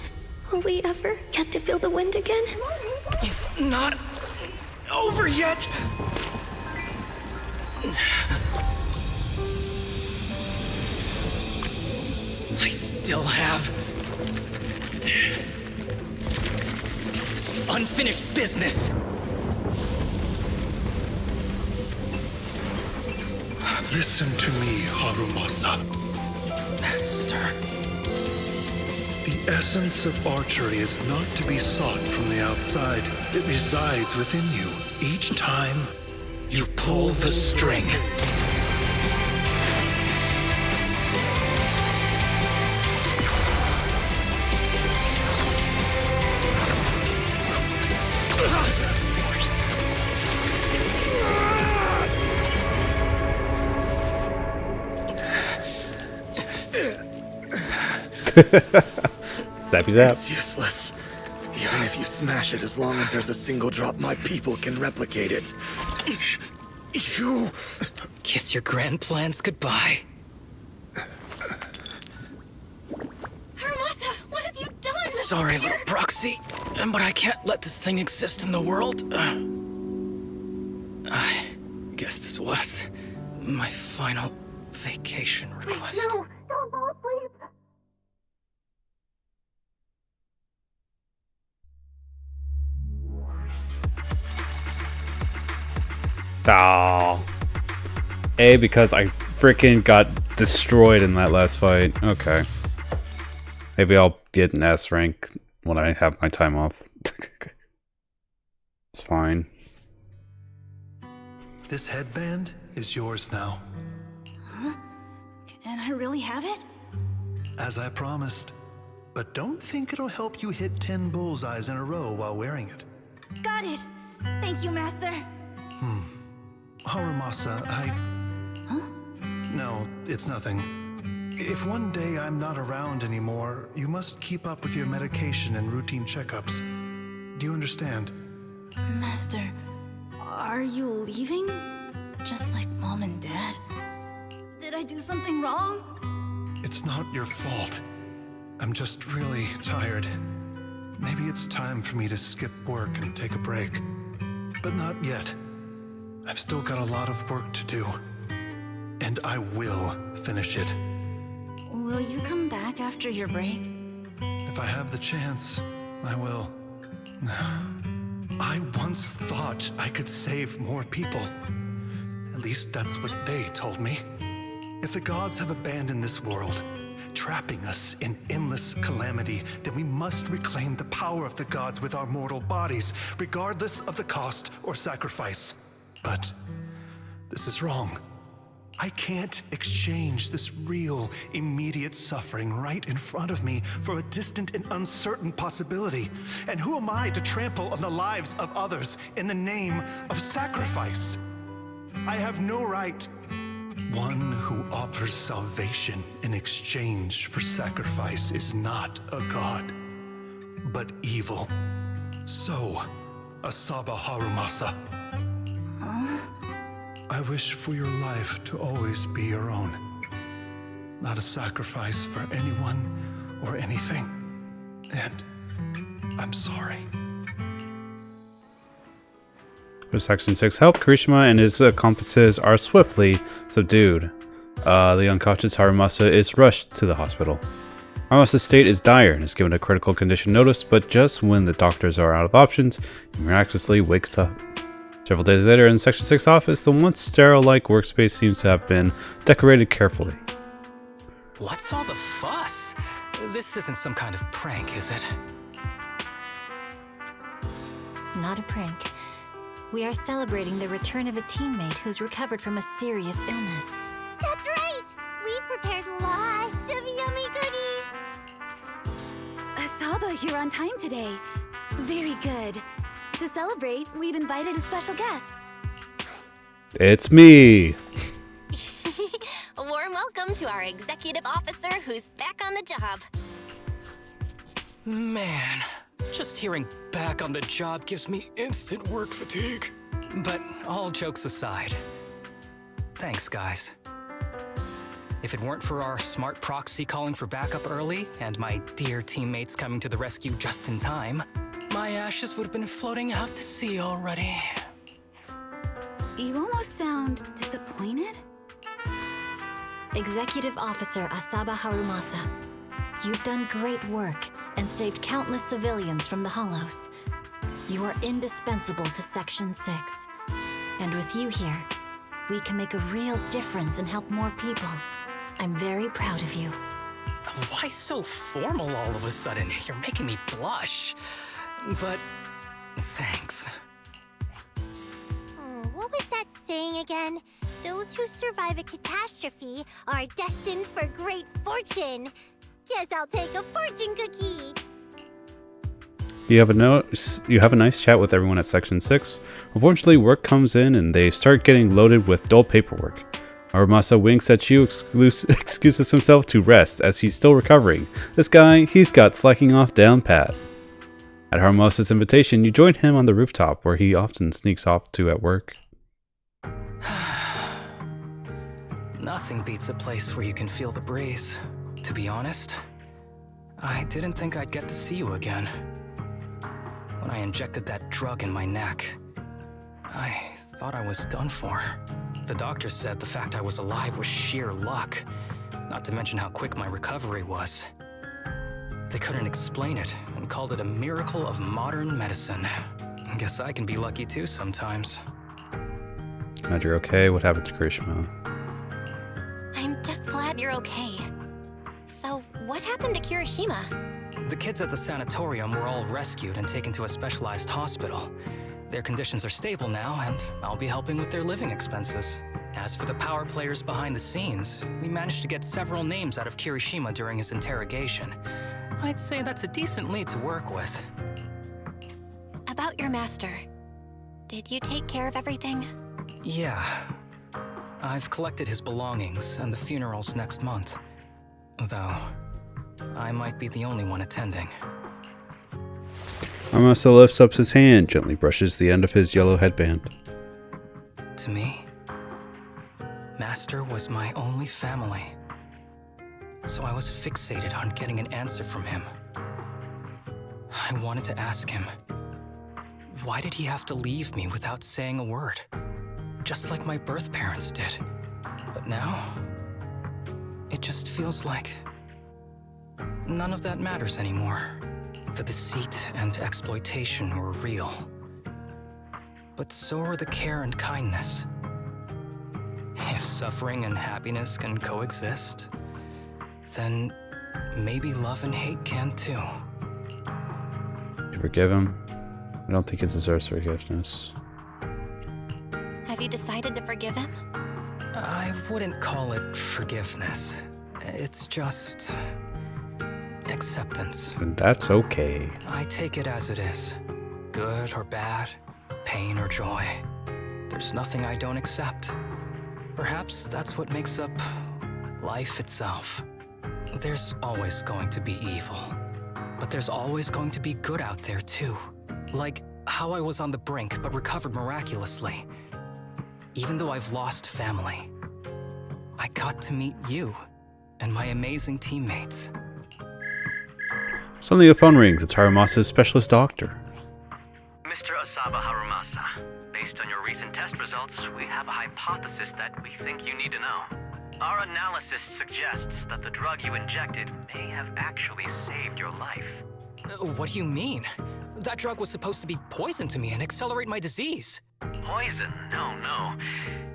will we ever get to feel the wind again? It's not over yet. I still have unfinished business. Listen to me, Harumasa. Master. The essence of archery is not to be sought from the outside. It resides within you. Each time you pull the string. Zappy zap. It's useless. Even if you smash it, as long as there's a single drop, my people can replicate it. You... Kiss your grand plans goodbye. Harumasa, what have you done? Sorry, little proxy, but I can't let this thing exist in the world. I guess this was my final vacation request. No, don't fall asleep. Oh. Because I freaking got destroyed in that last fight. Okay. Maybe I'll get an S rank when I have my time off. It's fine. This headband is yours now. Huh? Can I really have it? As I promised. But don't think it'll help you hit 10 bullseyes in a row while wearing it. Got it! Thank you, Master! Harumasa, Huh? No, it's nothing. If one day I'm not around anymore, you must keep up with your medication and routine checkups. Do you understand? Master, are you leaving? Just like Mom and Dad? Did I do something wrong? It's not your fault. I'm just really tired. Maybe it's time for me to skip work and take a break. But not yet. I've still got a lot of work to do. And I will finish it. Will you come back after your break? If I have the chance, I will. I once thought I could save more people. At least that's what they told me. If the gods have abandoned this world, trapping us in endless calamity, then we must reclaim the power of the gods with our mortal bodies, regardless of the cost or sacrifice. But this is wrong. I can't exchange this real, immediate suffering right in front of me for a distant and uncertain possibility. And who am I to trample on the lives of others in the name of sacrifice? I have no right. One who offers salvation in exchange for sacrifice is not a god, but evil. So, Asaba Harumasa. I wish for your life to always be your own. Not a sacrifice for anyone or anything. And I'm sorry. With Section 6 help, Kirishima and his accomplices are swiftly subdued. The unconscious Harumasa is rushed to the hospital. Harumasa's state is dire and is given a critical condition notice, but just when the doctors are out of options, he miraculously wakes up. Several days later, in the Section 6 office, the once sterile-like workspace seems to have been decorated carefully. What's all the fuss? This isn't some kind of prank, is it? Not a prank. We are celebrating the return of a teammate who's recovered from a serious illness. That's right! We've prepared lots of yummy goodies! Asaba, you're on time today. Very good. To celebrate, we've invited a special guest. It's me! A warm welcome to our executive officer who's back on the job. Man, just hearing back on the job gives me instant work fatigue. But all jokes aside, thanks, guys. If it weren't for our smart proxy calling for backup early and my dear teammates coming to the rescue just in time, my ashes would have been floating out to sea already. You almost sound disappointed? Executive Officer Asaba Harumasa, you've done great work and saved countless civilians from the Hollows. You are indispensable to Section 6. And with you here, we can make a real difference and help more people. I'm very proud of you. Why so formal all of a sudden? You're making me blush. But thanks. What was that saying again? Those who survive a catastrophe are destined for great fortune. Guess I'll take a fortune cookie. You have a nice chat with everyone at Section 6. Unfortunately, work comes in and they start getting loaded with dull paperwork. Harumasa winks at you, excuses himself to rest as he's still recovering. This guy, he's got slacking off down pat. At Harumasa's invitation, you join him on the rooftop where he often sneaks off to at work. Nothing beats a place where you can feel the breeze. To be honest, I didn't think I'd get to see you again. When I injected that drug in my neck, I thought I was done for. The doctor said the fact I was alive was sheer luck, not to mention how quick my recovery was. They couldn't explain it and called it a miracle of modern medicine. I guess I can be lucky too sometimes. Glad you're okay. What happened to Kirishima? I'm just glad you're okay. So, what happened to Kirishima? The kids at the sanatorium were all rescued and taken to a specialized hospital. Their conditions are stable now, and I'll be helping with their living expenses. As for the power players behind the scenes, we managed to get several names out of Kirishima during his interrogation. I'd say that's a decent lead to work with. About your master. Did you take care of everything? Yeah. I've collected his belongings, and the funeral's next month. Though, I might be the only one attending. Harumasa lifts up his hand, gently brushes the end of his yellow headband. To me, Master was my only family. So I was fixated on getting an answer from him. I wanted to ask him, why did he have to leave me without saying a word? Just like my birth parents did. But now, it just feels like none of that matters anymore. The deceit and exploitation were real. But so are the care and kindness. If suffering and happiness can coexist, then maybe love and hate can too. You forgive him? I don't think he deserves forgiveness. Have you decided to forgive him? I wouldn't call it forgiveness. It's just acceptance. And that's okay. I take it as it is. Good or bad, pain or joy. There's nothing I don't accept. Perhaps that's what makes up life itself. There's always going to be evil. But there's always going to be good out there too. Like how I was on the brink but recovered miraculously. Even though I've lost family, I got to meet you and my amazing teammates. Suddenly a phone rings. It's Harumasa's specialist doctor. Mr. Asaba Harumasa, based on your recent test results, we have a hypothesis that we think you need to know. Our analysis suggests that the drug you injected may have actually saved your life. What do you mean? That drug was supposed to be poison to me and accelerate my disease. Poison? No.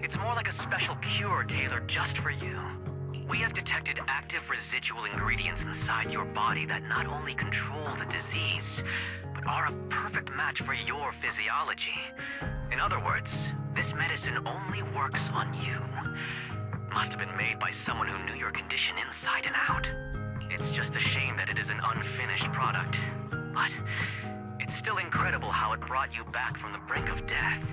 It's more like a special cure tailored just for you. We have detected active residual ingredients inside your body that not only control the disease, but are a perfect match for your physiology. In other words, this medicine only works on you. Must have been made by someone who knew your condition inside and out. It's just a shame that it is an unfinished product. But it's still incredible how it brought you back from the brink of death.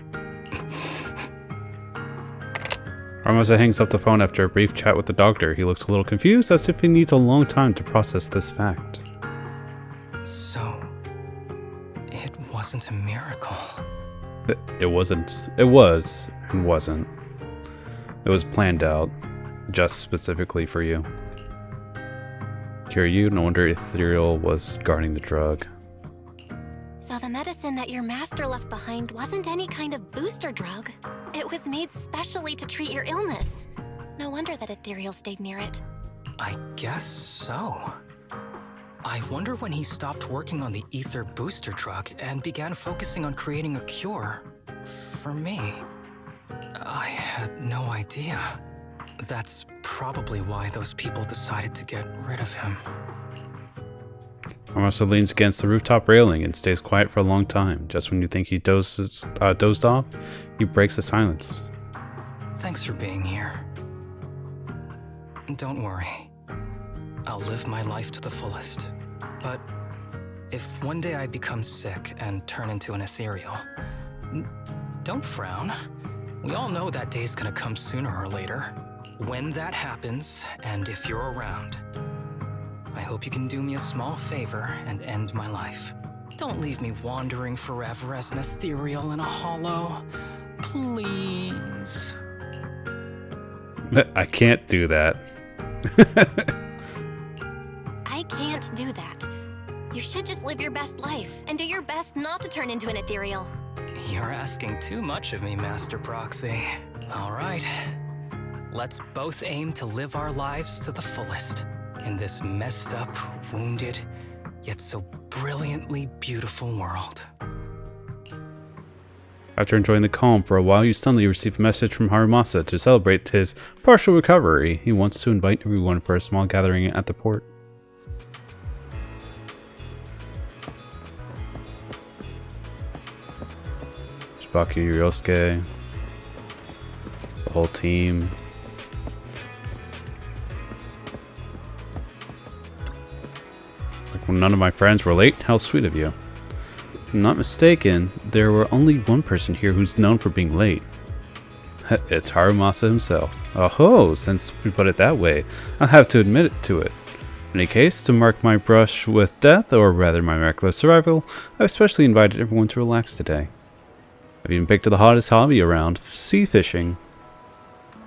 Harumasa hangs up the phone after a brief chat with the doctor. He looks a little confused, as if he needs a long time to process this fact. So, it wasn't a miracle. It wasn't. It was and wasn't. It was planned out, just specifically for you. Kiryu, no wonder Ethereal was guarding the drug. So the medicine that your master left behind wasn't any kind of booster drug. It was made specially to treat your illness. No wonder that Ethereal stayed near it. I guess so. I wonder when he stopped working on the ether booster drug and began focusing on creating a cure for me. I had no idea. That's probably why those people decided to get rid of him. Harumasa leans against the rooftop railing and stays quiet for a long time. Just when you think he dozed off, he breaks the silence. Thanks for being here. Don't worry. I'll live my life to the fullest. But if one day I become sick and turn into an ethereal, don't frown. We all know that day's gonna come sooner or later. When that happens, and if you're around, I hope you can do me a small favor and end my life. Don't leave me wandering forever as an ethereal in a hollow. Please. I can't do that. I can't do that. You should just live your best life and do your best not to turn into an ethereal. You're asking too much of me, Master Proxy. All right. Let's both aim to live our lives to the fullest in this messed up, wounded, yet so brilliantly beautiful world. After enjoying the calm for a while, you suddenly receive a message from Harumasa to celebrate his partial recovery. He wants to invite everyone for a small gathering at the port. Tsubaki, Ryosuke, the whole team. It's like, well, none of my friends were late. How sweet of you. If I'm not mistaken, there were only one person here who's known for being late. It's Harumasa himself. Oh, since we put it that way, I'll have to admit it to it. In any case, to mark my brush with death, or rather my miraculous survival, I've especially invited everyone to relax today. I've even picked the hottest hobby around, sea fishing.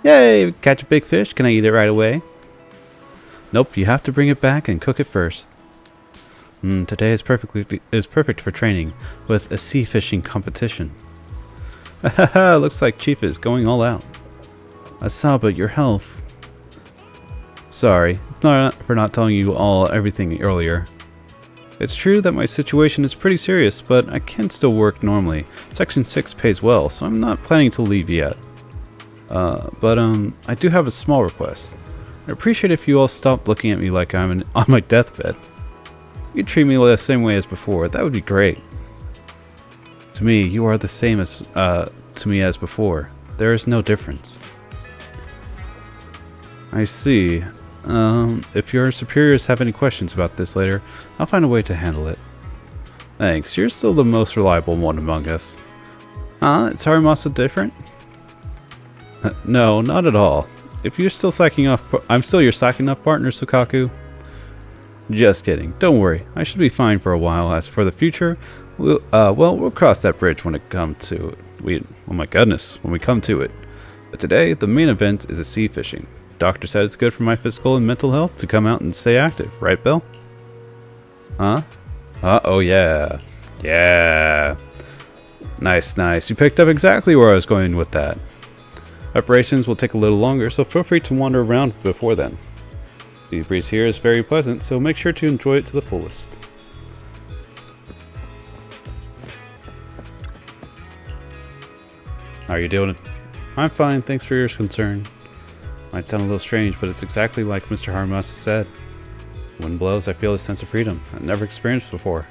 Yay! Catch a big fish? Can I eat it right away? Nope, you have to bring it back and cook it first. Today is perfect for training with a sea fishing competition. Haha, looks like Chief is going all out. Asaba, your health. Sorry for not telling you everything earlier. It's true that my situation is pretty serious, but I can still work normally. Section 6 pays well, so I'm not planning to leave yet. But I do have a small request. I'd appreciate if you all stopped looking at me like I'm on my deathbed. You treat me the same way as before, that would be great. To me, you are the same as to me as before. There is no difference. I see. If your superiors have any questions about this later, I'll find a way to handle it. Thanks, you're still the most reliable one among us. Is Harumasa different? No, not at all. If you're still slacking off, I'm still your slacking off partner, Sukaku. Just kidding. Don't worry. I should be fine for a while. As for the future, we'll cross that bridge when it comes to it. Oh my goodness, when we come to it. But today, the main event is sea fishing. Doctor said it's good for my physical and mental health to come out and stay active, right, Bill? Huh? Oh yeah. Yeah. Nice, nice. You picked up exactly where I was going with that. Preparations will take a little longer, so feel free to wander around before then. The breeze here is very pleasant, so make sure to enjoy it to the fullest. How are you doing? I'm fine, thanks for your concern. Might sound a little strange, but it's exactly like Mr. Harumasa said. When wind blows, I feel a sense of freedom I've never experienced before.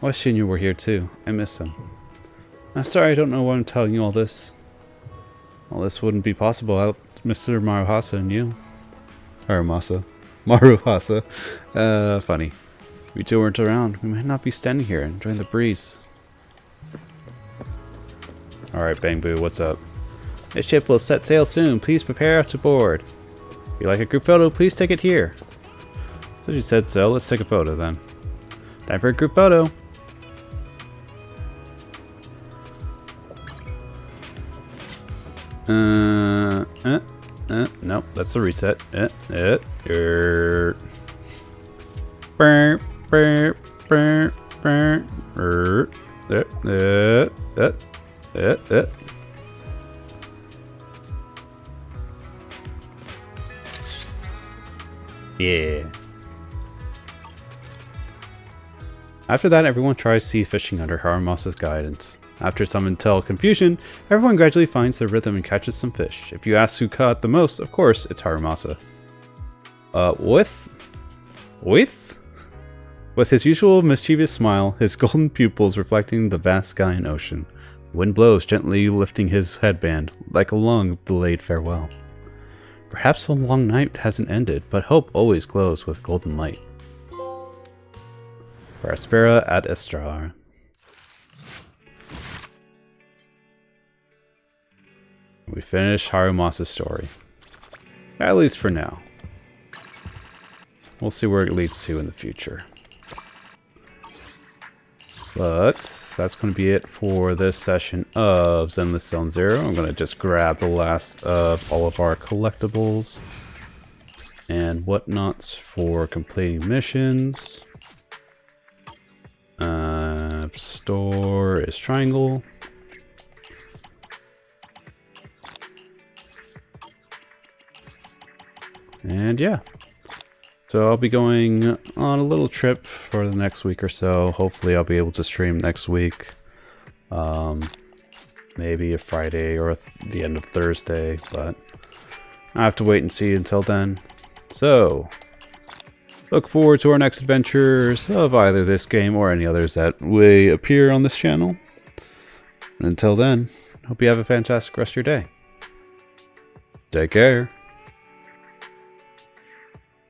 I wish you were here too. I miss him. I'm sorry I don't know why I'm telling you all this. All this wouldn't be possible without Mr. Maruhasa and you. Harumasa. Maruhasa. Funny. If you two weren't around, we might not be standing here enjoying the breeze. Alright, Bang Boo, what's up? This ship will set sail soon. Please prepare to board. If you like a group photo, please take it here. So she said so. Let's take a photo then. Time for a group photo. Nope, that's the reset. Yeah. After that, everyone tries sea fishing under Harumasa's guidance. After some intel confusion, everyone gradually finds their rhythm and catches some fish. If you ask who caught the most, of course, it's Harumasa. With his usual mischievous smile, his golden pupils reflecting the vast sky and ocean. The wind blows, gently lifting his headband, like a long delayed farewell. Perhaps the long night hasn't ended, but hope always glows with golden light. For Aspera at Estrara. We finish Harumasa's story. At least for now. We'll see where it leads to in the future. But that's going to be it for this session of Zenless Zone Zero. I'm going to just grab the last of all of our collectibles and whatnots for completing missions. Store is triangle. And yeah. So I'll be going on a little trip for the next week or so. Hopefully I'll be able to stream next week. Maybe a Friday or the end of Thursday, but I have to wait and see until then. So, look forward to our next adventures of either this game or any others that may appear on this channel. And until then, hope you have a fantastic rest of your day. Take care.